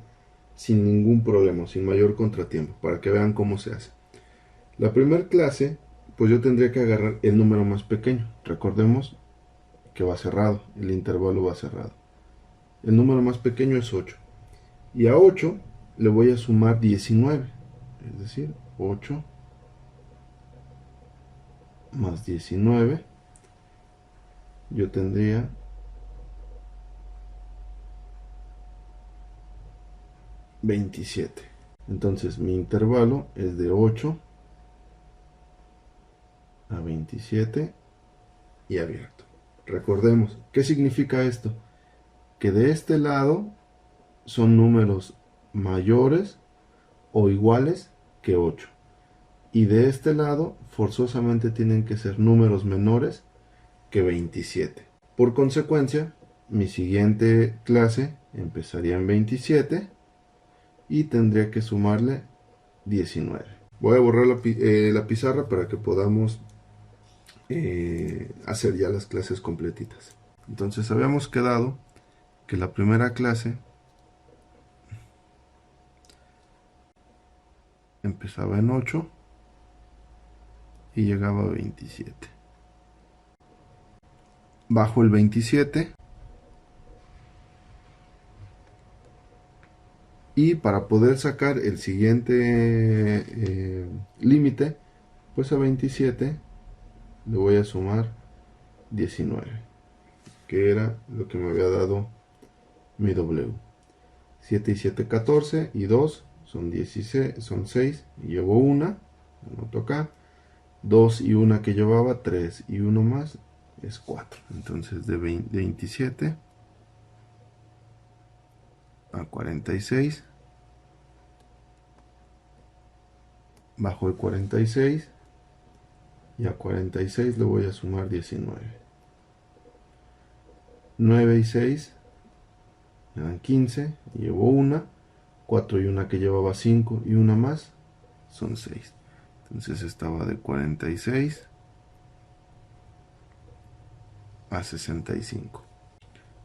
sin ningún problema, sin mayor contratiempo, para que vean cómo se hace. La primera clase, pues yo tendría que agarrar el número más pequeño. Recordemos que va cerrado, el intervalo va cerrado. El número más pequeño es 8. Y a 8 le voy a sumar 19. Es decir, 8 más 19. Yo tendría 27. Entonces mi intervalo es de 8 a 27 y abierto. Recordemos, ¿qué significa esto? Que de este lado son números mayores o iguales que 8. Y de este lado forzosamente tienen que ser números menores que 27. Por consecuencia, mi siguiente clase empezaría en 27 y tendría que sumarle 19. Voy a borrar la pizarra para que podamos hacer ya las clases completitas. Entonces habíamos quedado que la primera clase empezaba en 8 y llegaba a 27. Bajo el 27 y para poder sacar el siguiente límite, pues a 27 le voy a sumar 19, que era lo que me había dado mi W. 7 y 7, 14 y 2 son 16, son 6 y llevo una, anoto acá. 2 y una que llevaba, 3 y 1 más es 4. Entonces de 27 a 46, bajo el 46 y a 46 le voy a sumar 19. 9 y 6 me dan 15, llevo una. 4 y una que llevaba, 5 y una más son 6. Entonces estaba de 46 a 65.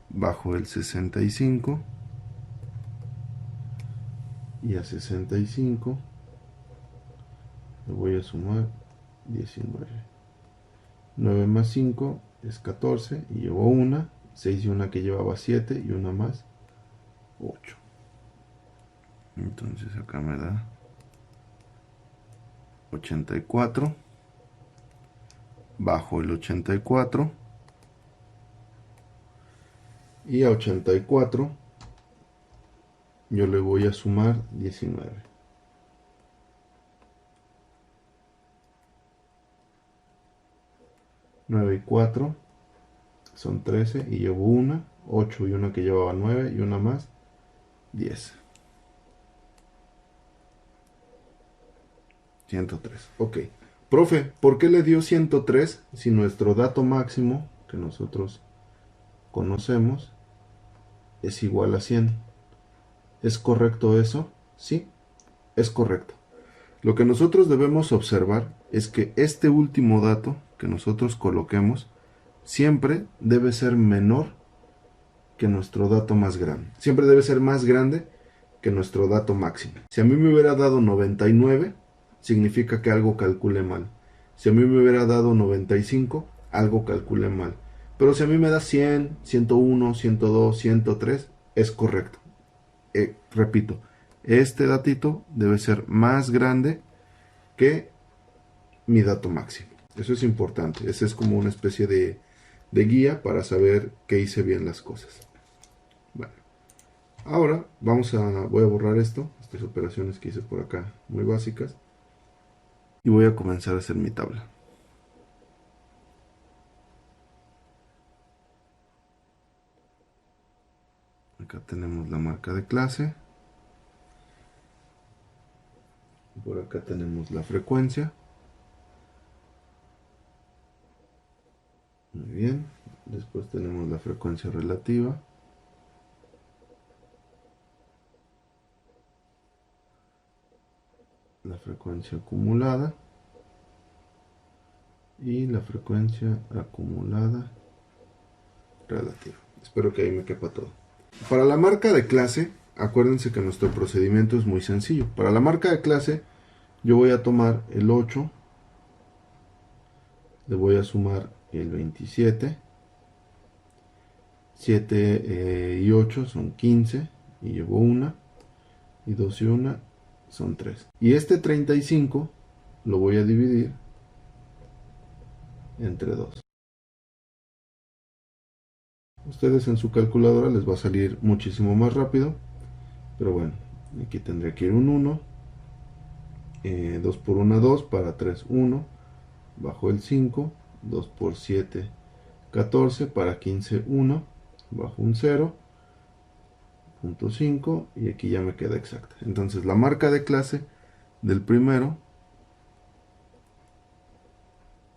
Bajo el 65 y a 65 le voy a sumar 19. 9 más 5 es 14 y llevo una. 6 y una que llevaba, 7 y una más 8. Entonces acá me da 84. Bajo el 84 y a 84 yo le voy a sumar 19. 9 y 4 son 13 y llevo una. 8 y una que llevaba, 9 y una más 10. 103. Ok. Profe, ¿por qué le dio 103 si nuestro dato máximo que nosotros conocemos es igual a 100? ¿Es correcto eso? Sí, es correcto. Lo que nosotros debemos observar es que este último dato que nosotros coloquemos siempre debe ser menor que nuestro dato más grande. Siempre debe ser más grande que nuestro dato máximo. Si a mí me hubiera dado 99, significa que algo calculé mal. Si a mí me hubiera dado 95, algo calculé mal. Pero si a mí me da 100, 101, 102, 103, es correcto. Repito, este datito debe ser más grande que mi dato máximo. Eso es importante. Esa es como una especie de guía para saber que hice bien las cosas. Bueno, ahora voy a borrar estas operaciones que hice por acá, muy básicas, y voy a comenzar a hacer mi tabla. Acá tenemos la marca de clase. Por acá tenemos la frecuencia. Muy bien. Después tenemos la frecuencia relativa. La frecuencia acumulada. Y la frecuencia acumulada relativa. Espero que ahí me quepa todo. Para la marca de clase, acuérdense que nuestro procedimiento es muy sencillo. Para la marca de clase, yo voy a tomar el 8, le voy a sumar el 27, 7 y 8 son 15, y llevo 1, y 2 y 1 son 3. Y este 35 lo voy a dividir entre 2. Ustedes en su calculadora les va a salir muchísimo más rápido, pero bueno, aquí tendría que ir un 1, 2 por 1, 2, para 3, 1, bajo el 5, 2 por 7, 14, para 15, 1, bajo un 0, punto 5, y aquí ya me queda exacta. Entonces la marca de clase del primero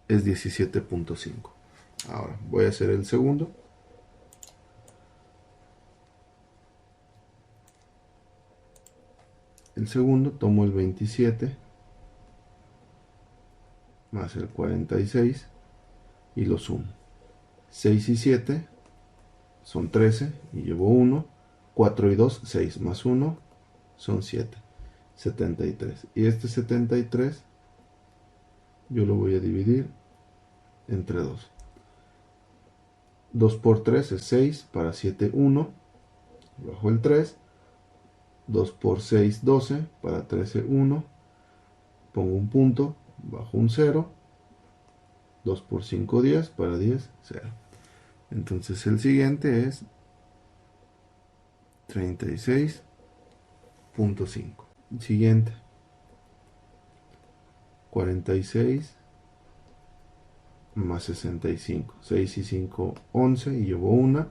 es 17.5. Ahora voy a hacer el segundo. El segundo tomo el 27 más el 46 y lo sumo. 6 y 7 son 13 y llevo 1. 4 y 2, 6 más 1 son 7. 73. Y este 73 yo lo voy a dividir entre 2. 2 por 3 es 6, para 7, 1, bajo el 3. 2 por 6, 12, para 13, 1, pongo un punto, bajo un 0. 2 por 5, 10, para 10, 0. Entonces el siguiente es 36.5. Siguiente, 46 más 65. 6 y 5, 11, y llevo 1.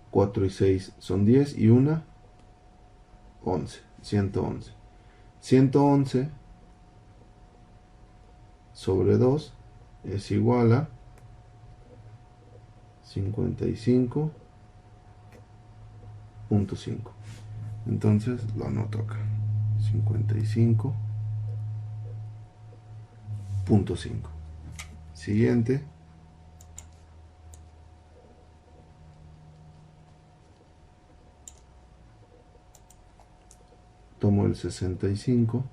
4 y 6 son 10, y 1, 11. 111. 111 sobre 2 es igual a 55.5. Entonces lo anoto acá. 55.5. Siguiente. Tomo el 65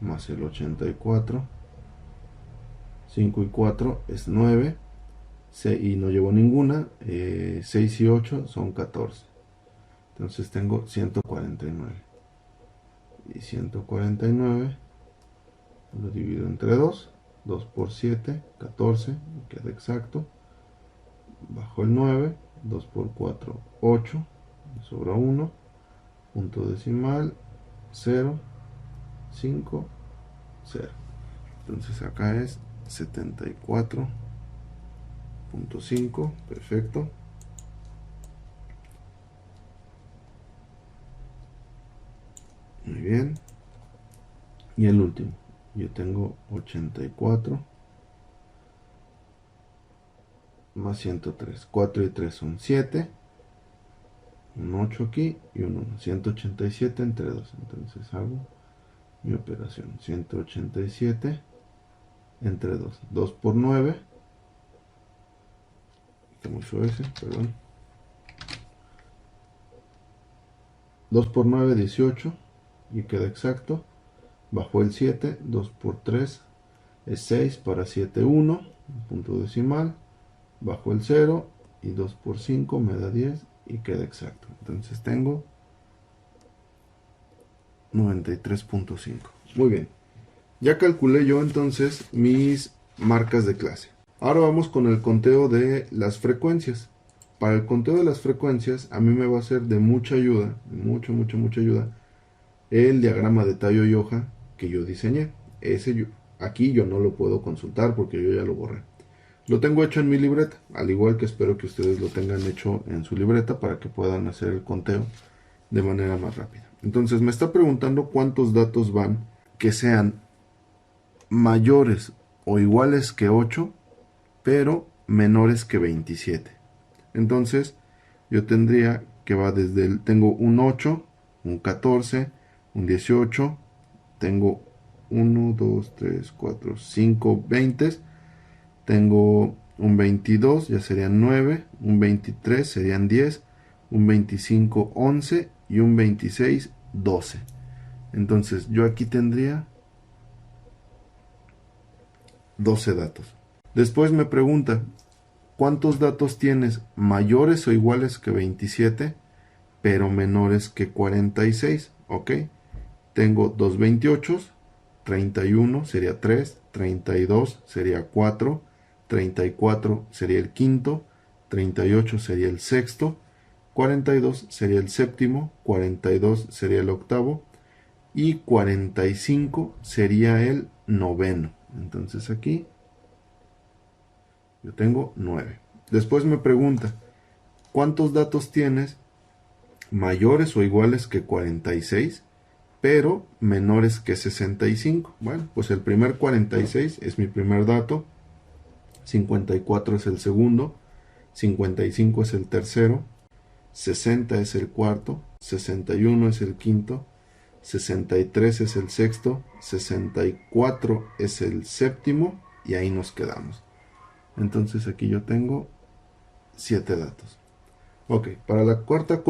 más el 84. 5 y 4 es 9. Y no llevo ninguna. 6 y 8 son 14. Entonces tengo 149. Y 149 lo divido entre 2. 2 por 7, 14. Me queda exacto. Bajo el 9. 2 por 4, 8. Me sobra 1. Punto decimal. 0. 5. 0. Entonces acá es 74.5. Perfecto. Muy bien. Y el último, yo tengo 84 más 103. 4 y 3 son 7. Un 8 aquí y un 1. 187 entre 2. Entonces hago mi operación. 187 entre 2. 2 por 9. Está muy suave ese, perdón. 2 por 9, 18 y queda exacto. Bajo el 7, 2 por 3 es 6 para 7, 1, punto decimal. Bajo el 0 y 2 por 5 me da 10 y queda exacto. Entonces tengo 93.5. Muy bien. Ya calculé yo entonces mis marcas de clase. Ahora vamos con el conteo de las frecuencias. Para el conteo de las frecuencias a mí me va a ser de mucha ayuda, mucha ayuda, el diagrama de tallo y hoja que yo diseñé. Aquí yo no lo puedo consultar porque yo ya lo borré. Lo tengo hecho en mi libreta, al igual que espero que ustedes lo tengan hecho en su libreta para que puedan hacer el conteo de manera más rápida. Entonces me está preguntando cuántos datos van que sean mayores o iguales que 8, pero menores que 27. Entonces yo tendría que va desde tengo un 8, un 14, un 18, tengo 1, 2, 3, 4, 5, 20, tengo un 22, ya serían 9, un 23 serían 10, un 25, 11 y un 26, 12. Entonces yo aquí tendría 12 datos. Después me pregunta, ¿cuántos datos tienes mayores o iguales que 27, pero menores que 46? Ok, tengo dos 28, 31 sería 3, 32 sería 4, 34 sería el quinto, 38 sería el sexto, 42 sería el séptimo, 42 sería el octavo y 45 sería el noveno. Entonces aquí yo tengo 9. Después me pregunta, ¿cuántos datos tienes mayores o iguales que 46, pero menores que 65? Bueno, pues el primer 46 es mi primer dato, 54 es el segundo, 55 es el tercero, 60 es el cuarto, 61 es el quinto, 63 es el sexto, 64 es el séptimo y ahí nos quedamos. Entonces aquí yo tengo 7 datos. Ok, para la cuarta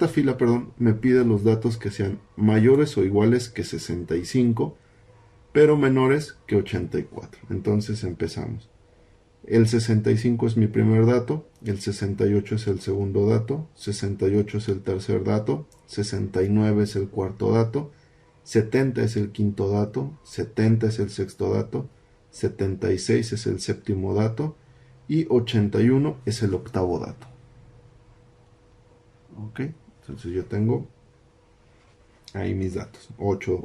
fila, me pide los datos que sean mayores o iguales que 65, pero menores que 84. Entonces empezamos. El 65 es mi primer dato, el 68 es el segundo dato, 68 es el tercer dato, 69 es el cuarto dato, 70 es el quinto dato, 70 es el sexto dato, 76 es el séptimo dato y 81 es el octavo dato. Ok, entonces yo tengo ahí mis datos, 8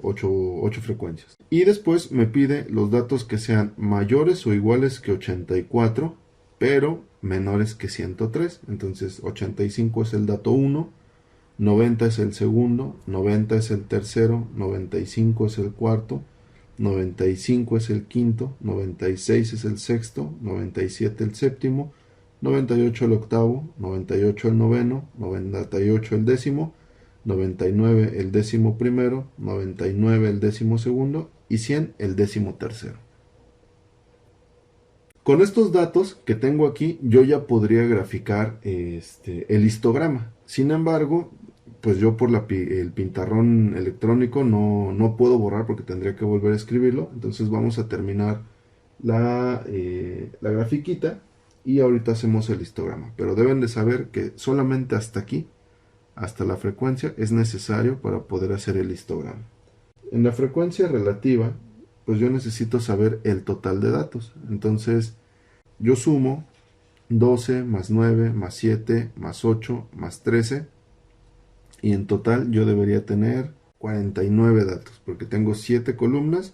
frecuencias. Y después me pide los datos que sean mayores o iguales que 84, pero menores que 103. Entonces 85 es el dato 1, 90 es el segundo, 90 es el tercero, 95 es el cuarto, 95 es el quinto, 96 es el sexto, 97 el séptimo, 98 el octavo, 98 el noveno, 98 el décimo, 99 el décimo primero, 99 el décimo segundo y 100 el décimo tercero. Con estos datos que tengo aquí, yo ya podría graficar el histograma. Sin embargo, pues yo por el pintarrón electrónico no puedo borrar porque tendría que volver a escribirlo. Entonces vamos a terminar la grafiquita y ahorita hacemos el histograma. Pero deben de saber que solamente hasta aquí, hasta la frecuencia, es necesario para poder hacer el histograma. En la frecuencia relativa, pues yo necesito saber el total de datos. Entonces yo sumo 12 más 9 más 7 más 8 más 13 y en total yo debería tener 49 datos porque tengo 7 columnas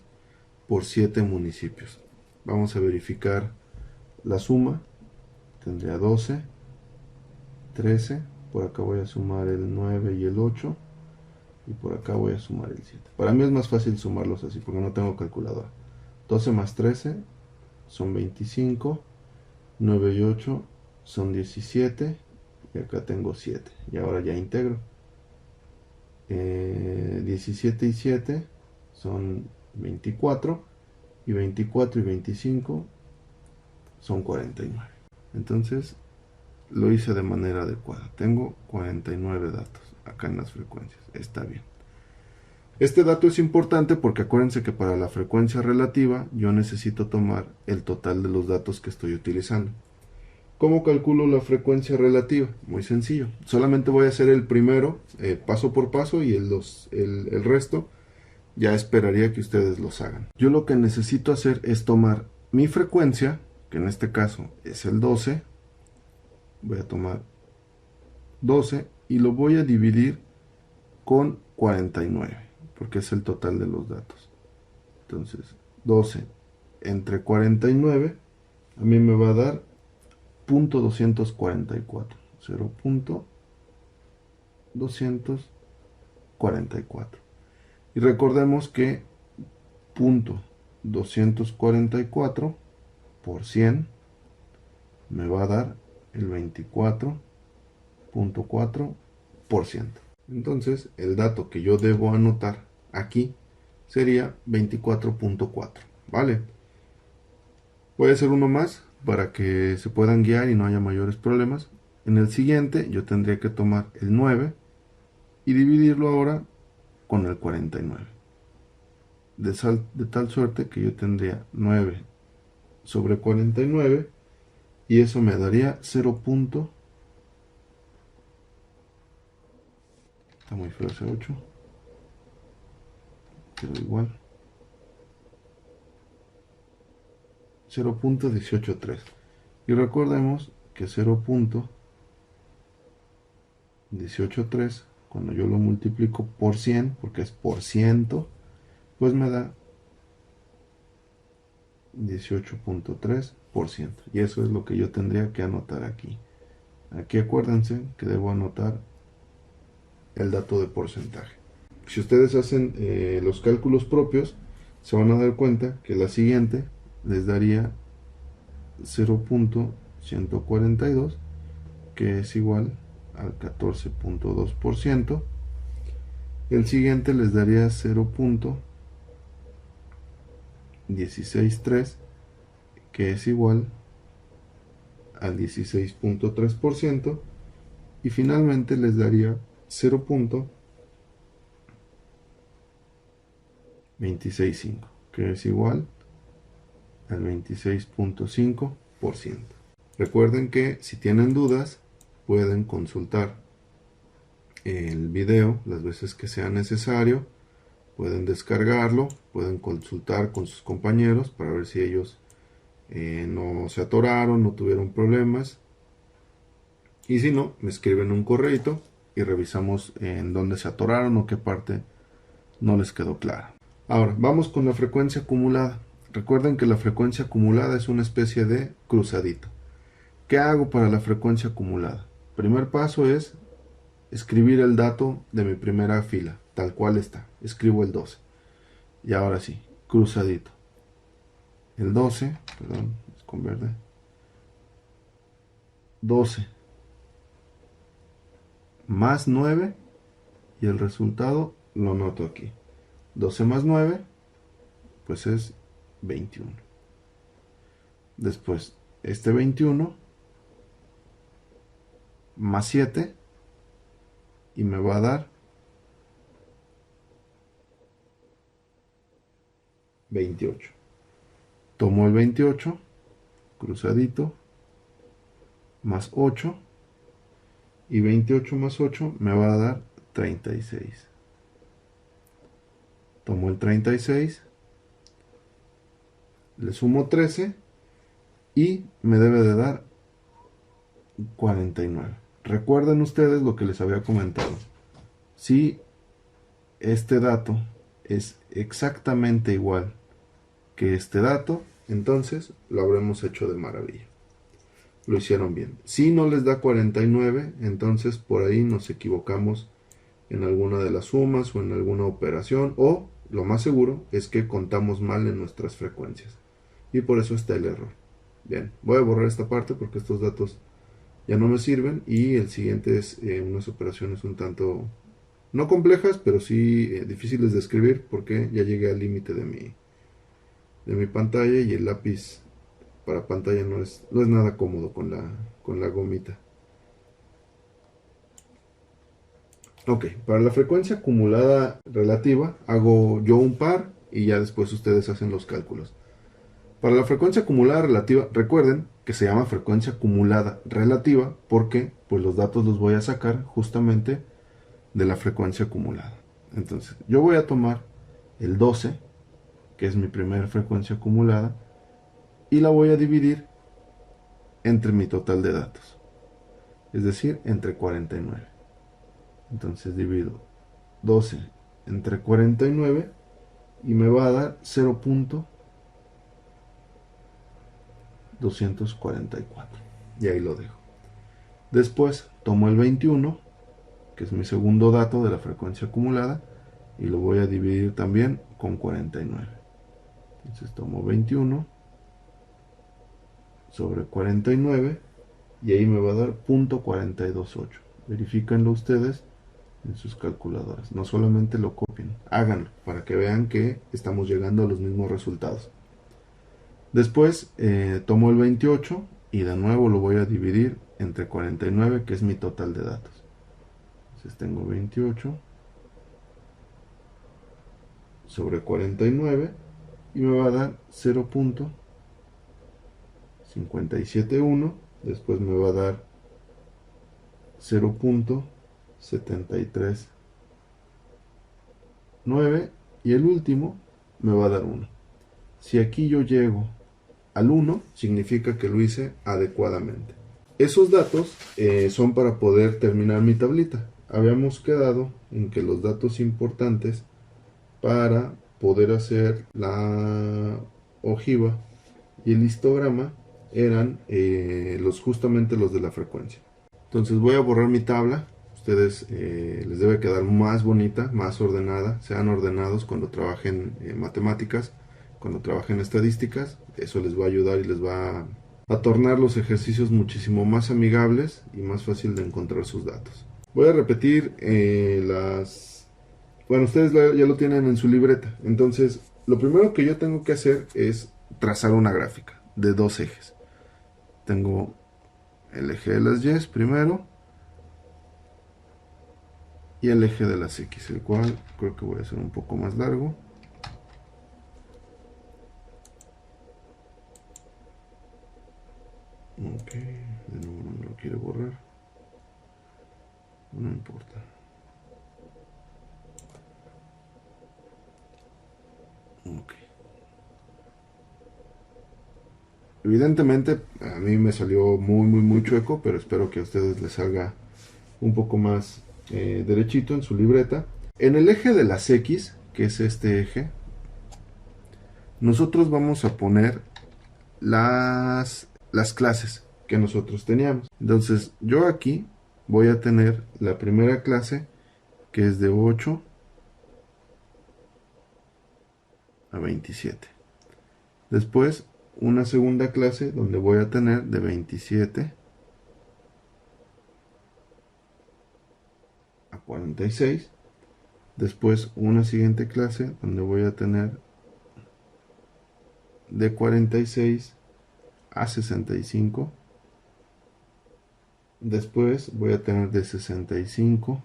por 7 municipios. Vamos a verificar la suma. Tendría 12, 13, por acá voy a sumar el 9 y el 8 y por acá voy a sumar el 7. Para mí es más fácil sumarlos así porque no tengo calculadora. 12 más 13 son 25, 9 y 8 son 17 y acá tengo 7 y ahora ya integro. 17 y 7 son 24 y 24 y 25 son 49. Entonces lo hice de manera adecuada. Tengo 49 datos. acá en las frecuencias. Está bien. Este dato es importante porque acuérdense que para la frecuencia relativa yo necesito tomar el total de los datos que estoy utilizando. ¿Cómo calculo la frecuencia relativa? Muy sencillo. Solamente voy a hacer el primero, paso por paso, y el resto ya esperaría que ustedes los hagan. Yo lo que necesito hacer es tomar mi frecuencia, que en este caso es el 12. Voy a tomar 12 y lo voy a dividir con 49, porque es el total de los datos. Entonces, 12 entre 49 a mí me va a dar 0.244. 0.244. Y recordemos que 0.244 por 100 me va a dar el 24.4%. Entonces, el dato que yo debo anotar aquí sería 24.4. ¿Vale? Voy a hacer uno más para que se puedan guiar y no haya mayores problemas. En el siguiente yo tendría que tomar el 9 y dividirlo ahora con el 49. De tal suerte que yo tendría 9 sobre 49 y eso me daría 0. Está muy feo ese 8. Pero igual. 0.183. Y recordemos que 0.183, cuando yo lo multiplico por 100, porque es por ciento, pues me da 18.3%. Y eso es lo que yo tendría que anotar aquí. Aquí acuérdense que debo anotar el dato de porcentaje. Si ustedes hacen los cálculos propios, se van a dar cuenta que la siguiente les daría 0.142, que es igual al 14.2%. El siguiente les daría 0.163, que es igual al 16.3%. Y finalmente les daría 0.265, que es igual al 26.5%. Recuerden que si tienen dudas pueden consultar el video las veces que sea necesario, pueden descargarlo, pueden consultar con sus compañeros para ver si ellos no se atoraron, no tuvieron problemas, y si no, me escriben un correito y revisamos en dónde se atoraron o qué parte no les quedó clara. Ahora, vamos con la frecuencia acumulada. Recuerden que la frecuencia acumulada es una especie de cruzadito. ¿Qué hago para la frecuencia acumulada? Primer paso es escribir el dato de mi primera fila, tal cual está. Escribo el 12. Y ahora sí, cruzadito. El 12, perdón, es con verde. 12 más 9 y el resultado lo noto aquí. 12 más 9 pues es 21. Después este 21 más 7 y me va a dar 28. Tomo el 28 cruzadito más 8 y 28 más 8 me va a dar 36. Tomo el 36, le sumo 13 y me debe de dar 49. Recuerden ustedes lo que les había comentado. Si este dato es exactamente igual que este dato, entonces lo habremos hecho de maravilla. Lo hicieron bien. Si no les da 49, entonces por ahí nos equivocamos en alguna de las sumas o en alguna operación, o lo más seguro es que contamos mal en nuestras frecuencias y por eso está el error. Bien, voy a borrar esta parte porque estos datos ya no me sirven, y el siguiente es unas operaciones un tanto no complejas, pero sí difíciles de escribir porque ya llegué al límite de mi pantalla y el lápiz para pantalla no es nada cómodo con la gomita. Ok, para la frecuencia acumulada relativa hago yo un par y ya después ustedes hacen los cálculos. Para la frecuencia acumulada relativa, recuerden que se llama frecuencia acumulada relativa porque pues los datos los voy a sacar justamente de la frecuencia acumulada. Entonces, yo voy a tomar el 12, que es mi primera frecuencia acumulada, y la voy a dividir entre mi total de datos, es decir, entre 49. Entonces divido 12 entre 49 y me va a dar 0.244. Y ahí lo dejo. Después tomo el 21, que es mi segundo dato de la frecuencia acumulada, y lo voy a dividir también con 49. Entonces tomo 21 sobre 49 y ahí me va a dar 0.428. Verifíquenlo ustedes en sus calculadoras. No solamente lo copien, háganlo para que vean que estamos llegando a los mismos resultados. Después tomo el 28 y de nuevo lo voy a dividir entre 49, que es mi total de datos. Entonces tengo 28 sobre 49 y me va a dar 0.571. Después me va a dar 0.739 y el último me va a dar 1. Si aquí yo llego al 1, significa que lo hice adecuadamente. Esos datos son para poder terminar mi tablita. Habíamos quedado en que los datos importantes para poder hacer la ojiva y el histograma eran justamente los de la frecuencia. Entonces voy a borrar mi tabla. Ustedes les debe quedar más bonita, más ordenada. Sean ordenados cuando trabajen matemáticas, cuando trabajen estadísticas. Eso les va a ayudar y les va a tornar los ejercicios muchísimo más amigables y más fácil de encontrar sus datos. Voy a repetir Bueno, ustedes ya lo tienen en su libreta. Entonces, lo primero que yo tengo que hacer es trazar una gráfica de dos ejes. Tengo el eje de las Y primero y el eje de las X, el cual creo que voy a hacer un poco más largo. Ok, de nuevo no me lo quiere borrar. No importa. Ok. Evidentemente a mí me salió muy chueco, pero espero que a ustedes les salga un poco más derechito en su libreta. En el eje de las X, que es este eje, nosotros vamos a poner las clases que nosotros teníamos. Entonces yo aquí voy a tener la primera clase, que es de 8 a 27. Después una segunda clase donde voy a tener de 27 a 46. Después una siguiente clase donde voy a tener de 46 a 65. Después voy a tener de 65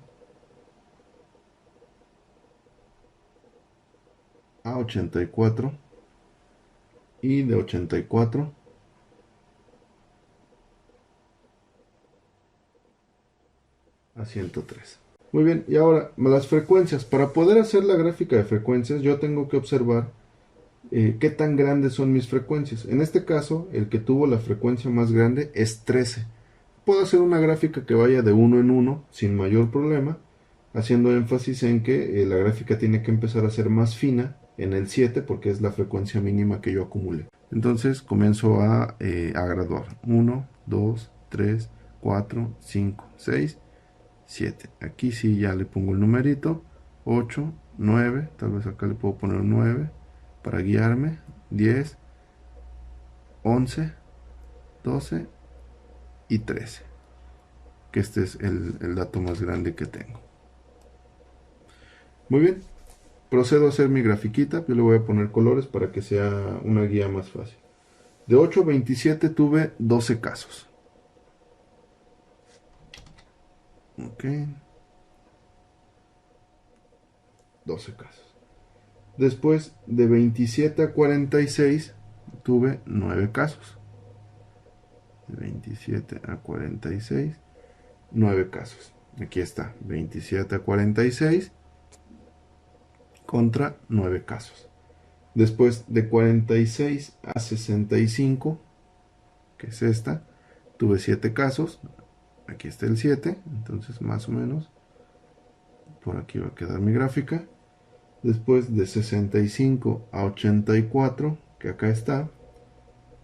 a 84 y de 84 a 103. Muy bien, y ahora las frecuencias. Para poder hacer la gráfica de frecuencias yo tengo que observar qué tan grandes son mis frecuencias. En este caso, el que tuvo la frecuencia más grande es 13. Puedo hacer una gráfica que vaya de 1 en 1 sin mayor problema, haciendo énfasis en que la gráfica tiene que empezar a ser más fina en el 7 porque es la frecuencia mínima que yo acumule. Entonces comienzo a graduar. 1, 2, 3, 4, 5, 6, 7. Aquí sí ya le pongo el numerito. 8, 9, tal vez acá le puedo poner 9 para guiarme. 10, 11, 12 y 13, que este es el dato más grande que tengo. Muy bien, procedo a hacer mi grafiquita. Yo le voy a poner colores para que sea una guía más fácil. De 8 a 27 tuve 12 casos. Ok. 12 casos. Después de 27 a 46 tuve 9 casos. De 27 a 46, 9 casos. Aquí está, 27 a 46 contra 9 casos. Después de 46 a 65, que es esta, tuve 7 casos. Aquí está el 7, entonces más o menos por aquí va a quedar mi gráfica. Después de 65 a 84, que acá está,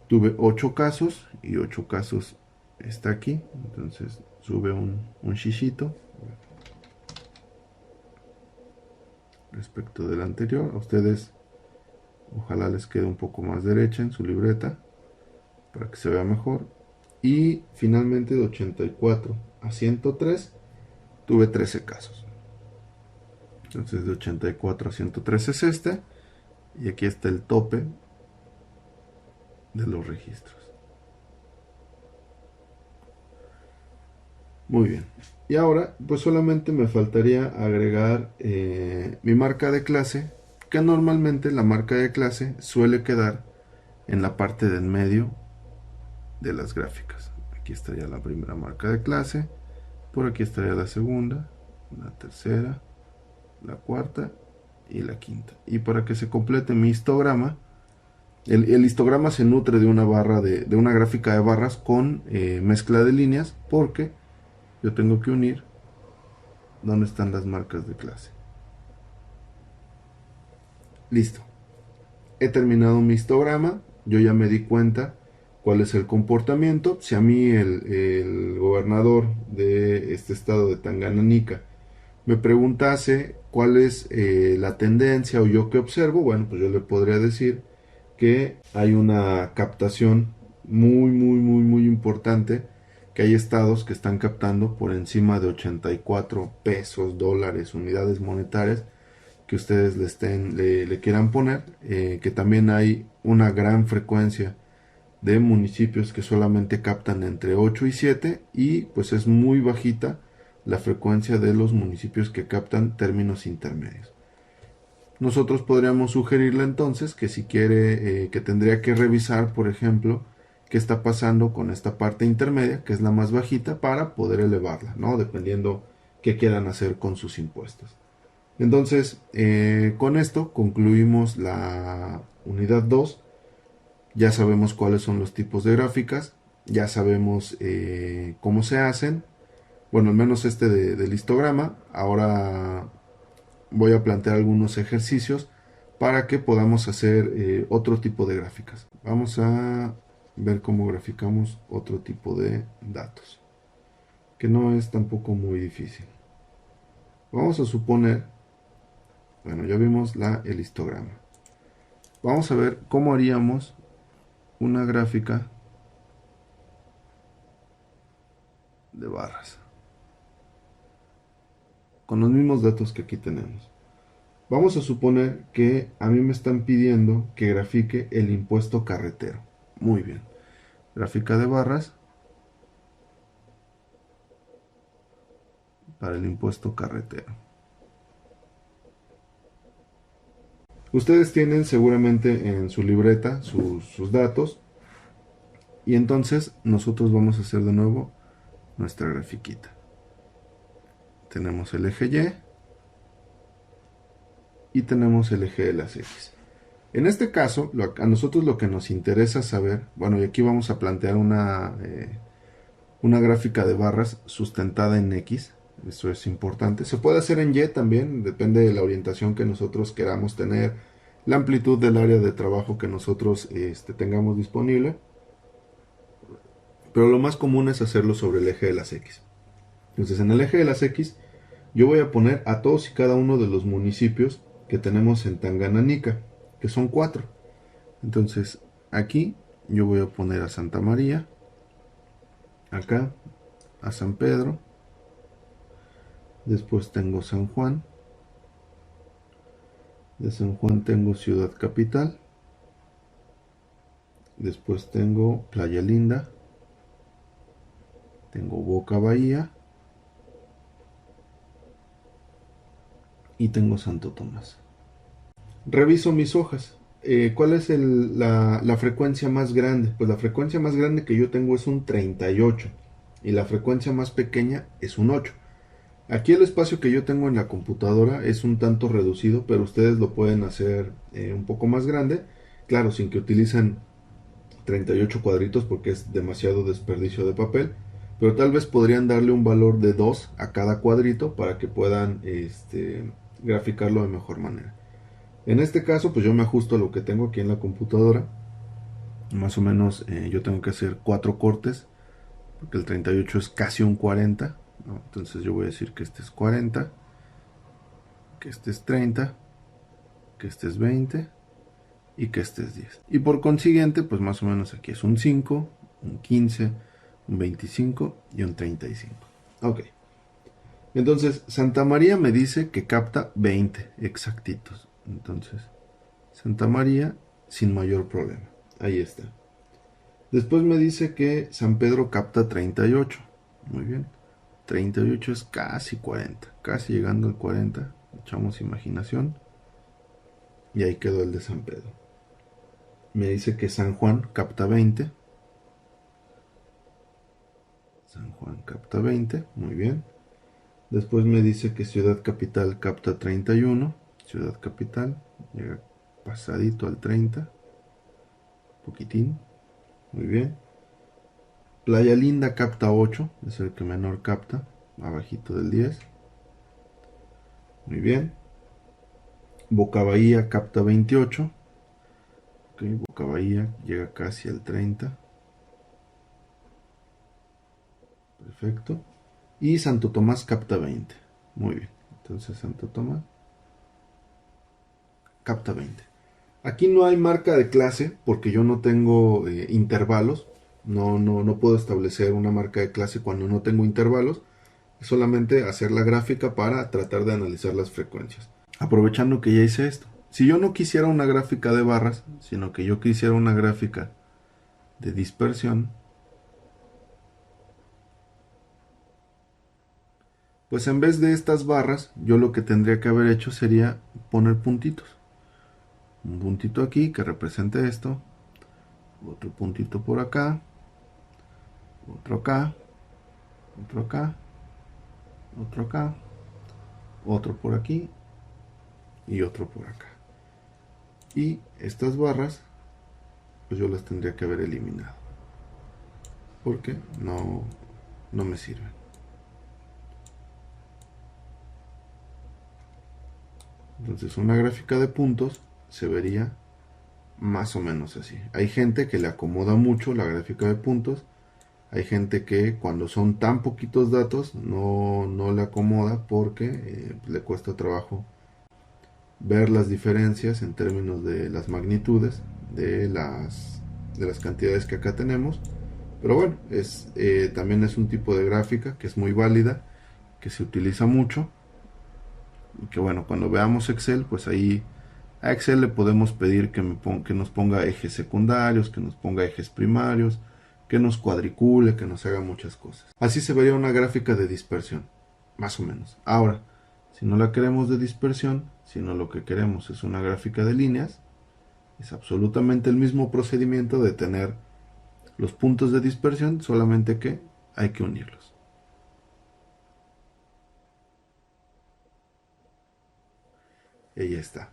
tuve 8 casos y 8 casos está aquí, entonces sube un shishito respecto del anterior. A ustedes ojalá les quede un poco más derecha en su libreta para que se vea mejor. Y finalmente de 84 a 103 tuve 13 casos. Entonces de 84 a 103 es este, y aquí está el tope de los registros. Muy bien. Y ahora pues solamente me faltaría agregar mi marca de clase, que normalmente la marca de clase suele quedar en la parte de en medio de las gráficas. Aquí estaría la primera marca de clase, por aquí estaría la segunda, la tercera, la cuarta y la quinta. Y para que se complete mi histograma, el histograma se nutre de una barra de una gráfica de barras con mezcla de líneas, porque yo tengo que unir donde están las marcas de clase. Listo. He terminado mi histograma. Yo ya me di cuenta cuál es el comportamiento. Si a mí el gobernador de este estado de Tanganica me preguntase cuál es la tendencia o yo qué observo, bueno, pues yo le podría decir que hay una captación muy importante, que hay estados que están captando por encima de 84 pesos, dólares, unidades monetarias que ustedes le quieran poner, que también hay una gran frecuencia de municipios que solamente captan entre 8 y 7, y pues es muy bajita la frecuencia de los municipios que captan términos intermedios. Nosotros podríamos sugerirle entonces que si quiere, que tendría que revisar, por ejemplo, qué está pasando con esta parte intermedia, que es la más bajita, para poder elevarla, ¿no? Dependiendo qué quieran hacer con sus impuestos. Entonces, con esto concluimos la unidad 2. Ya sabemos cuáles son los tipos de gráficas, ya sabemos cómo se hacen, bueno, al menos este del histograma. Ahora voy a plantear algunos ejercicios para que podamos hacer otro tipo de gráficas. Vamos a ver cómo graficamos otro tipo de datos, que no es tampoco muy difícil. Vamos a suponer, bueno, ya vimos el histograma. Vamos a ver cómo haríamos una gráfica de barras con los mismos datos que aquí tenemos. Vamos a suponer que a mí me están pidiendo que grafique el impuesto carretero. Muy bien. Gráfica de barras para el impuesto carretero. Ustedes tienen seguramente en su libreta sus datos, y entonces nosotros vamos a hacer de nuevo nuestra grafiquita. Tenemos el eje Y tenemos el eje de las X. En este caso, a nosotros lo que nos interesa saber, bueno, y aquí vamos a plantear una gráfica de barras sustentada en X. Eso es importante. Se puede hacer en Y también, depende de la orientación que nosotros queramos tener, la amplitud del área de trabajo que nosotros tengamos disponible. Pero lo más común es hacerlo sobre el eje de las X. Entonces, en el eje de las X, yo voy a poner a todos y cada uno de los municipios que tenemos en Tanganica, que son 4. Entonces, aquí yo voy a poner a Santa María, acá a San Pedro, después tengo San Juan, de San Juan tengo Ciudad Capital, después tengo Playa Linda, tengo Boca Bahía y tengo Santo Tomás. Reviso mis hojas. ¿Cuál es la frecuencia más grande? Pues la frecuencia más grande que yo tengo es un 38 y la frecuencia más pequeña es un 8. Aquí el espacio que yo tengo en la computadora es un tanto reducido, pero ustedes lo pueden hacer un poco más grande, claro, sin que utilicen 38 cuadritos porque es demasiado desperdicio de papel, pero tal vez podrían darle un valor de 2 a cada cuadrito para que puedan graficarlo de mejor manera. En este caso, pues yo me ajusto a lo que tengo aquí en la computadora. Más o menos yo tengo que hacer 4 cortes, porque el 38 es casi un 40, ¿no? Entonces yo voy a decir que este es 40, que este es 30, que este es 20 y que este es 10. Y por consiguiente, pues más o menos aquí es un 5, un 15, un 25 y un 35. Ok. Entonces, Santa María me dice que capta 20 exactitos. Entonces, Santa María sin mayor problema. Ahí está. Después me dice que San Pedro capta 38. Muy bien. 38 es casi 40. Casi llegando al 40. Echamos imaginación. Y ahí quedó el de San Pedro. Me dice que San Juan capta 20. San Juan capta 20. Muy bien. Después me dice que Ciudad Capital capta 31. Ciudad Capital llega pasadito al 30. Poquitín. Muy bien. Playa Linda capta 8. Es el que menor capta. Abajito del 10. Muy bien. Boca Bahía capta 28. Ok, Boca Bahía llega casi al 30. Perfecto. Y Santo Tomás capta 20. Muy bien. Entonces Santo Tomás capta 20. Aquí no hay marca de clase porque yo no tengo intervalos. No puedo establecer una marca de clase cuando no tengo intervalos. Es solamente hacer la gráfica para tratar de analizar las frecuencias. Aprovechando que ya hice esto. Si yo no quisiera una gráfica de barras, sino que yo quisiera una gráfica de dispersión, pues en vez de estas barras, yo lo que tendría que haber hecho sería poner puntitos. Un puntito aquí que represente esto, otro puntito por acá, otro acá, otro acá, otro acá, otro por aquí y otro por acá. Y estas barras, pues yo las tendría que haber eliminado, porque no me sirven. Entonces una gráfica de puntos se vería más o menos así. Hay gente que le acomoda mucho la gráfica de puntos. Hay gente que cuando son tan poquitos datos no le acomoda porque le cuesta trabajo ver las diferencias en términos de las magnitudes de las cantidades que acá tenemos. Pero bueno, también es un tipo de gráfica que es muy válida, que se utiliza mucho. Y que bueno, cuando veamos Excel, pues ahí a Excel le podemos pedir que nos ponga ejes secundarios, que nos ponga ejes primarios, que nos cuadricule, que nos haga muchas cosas. Así se vería una gráfica de dispersión, más o menos. Ahora, si no la queremos de dispersión, sino lo que queremos es una gráfica de líneas, es absolutamente el mismo procedimiento de tener los puntos de dispersión, solamente que hay que unirlos. Y ya está.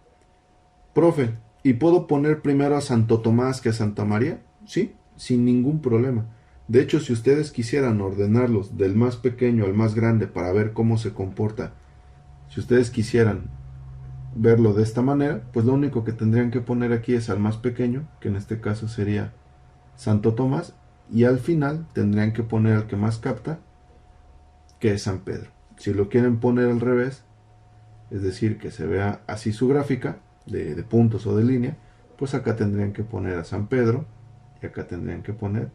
Profe, ¿y puedo poner primero a Santo Tomás que a Santa María? Sí, sin ningún problema. De hecho, si ustedes quisieran ordenarlos del más pequeño al más grande para ver cómo se comporta, si ustedes quisieran verlo de esta manera, pues lo único que tendrían que poner aquí es al más pequeño, que en este caso sería Santo Tomás, y al final tendrían que poner al que más capta, que es San Pedro. Si lo quieren poner al revés, es decir, que se vea así su gráfica, de puntos o de línea, pues acá tendrían que poner a San Pedro y acá tendrían que poner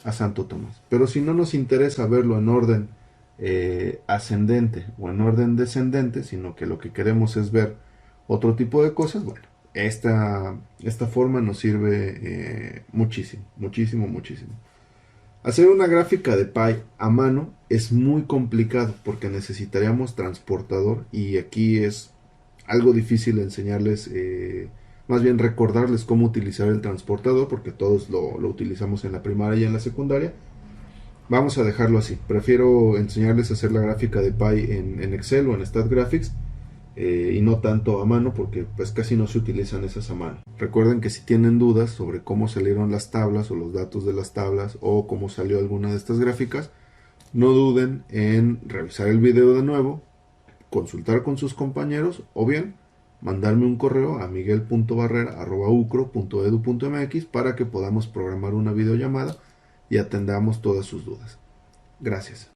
a Santo Tomás. Pero si no nos interesa verlo en orden ascendente o en orden descendente, sino que lo que queremos es ver otro tipo de cosas, bueno, esta forma nos sirve muchísimo. Hacer una gráfica de pie a mano es muy complicado porque necesitaríamos transportador y aquí es algo difícil enseñarles, más bien recordarles cómo utilizar el transportador porque todos lo utilizamos en la primaria y en la secundaria. Vamos a dejarlo así. Prefiero enseñarles a hacer la gráfica de pie en Excel o en StatGraphics y no tanto a mano porque pues casi no se utilizan esas a mano. Recuerden que si tienen dudas sobre cómo salieron las tablas o los datos de las tablas o cómo salió alguna de estas gráficas, no duden en revisar el video de nuevo, consultar con sus compañeros o bien mandarme un correo a miguel.barrera@ucro.edu.mx para que podamos programar una videollamada y atendamos todas sus dudas. Gracias.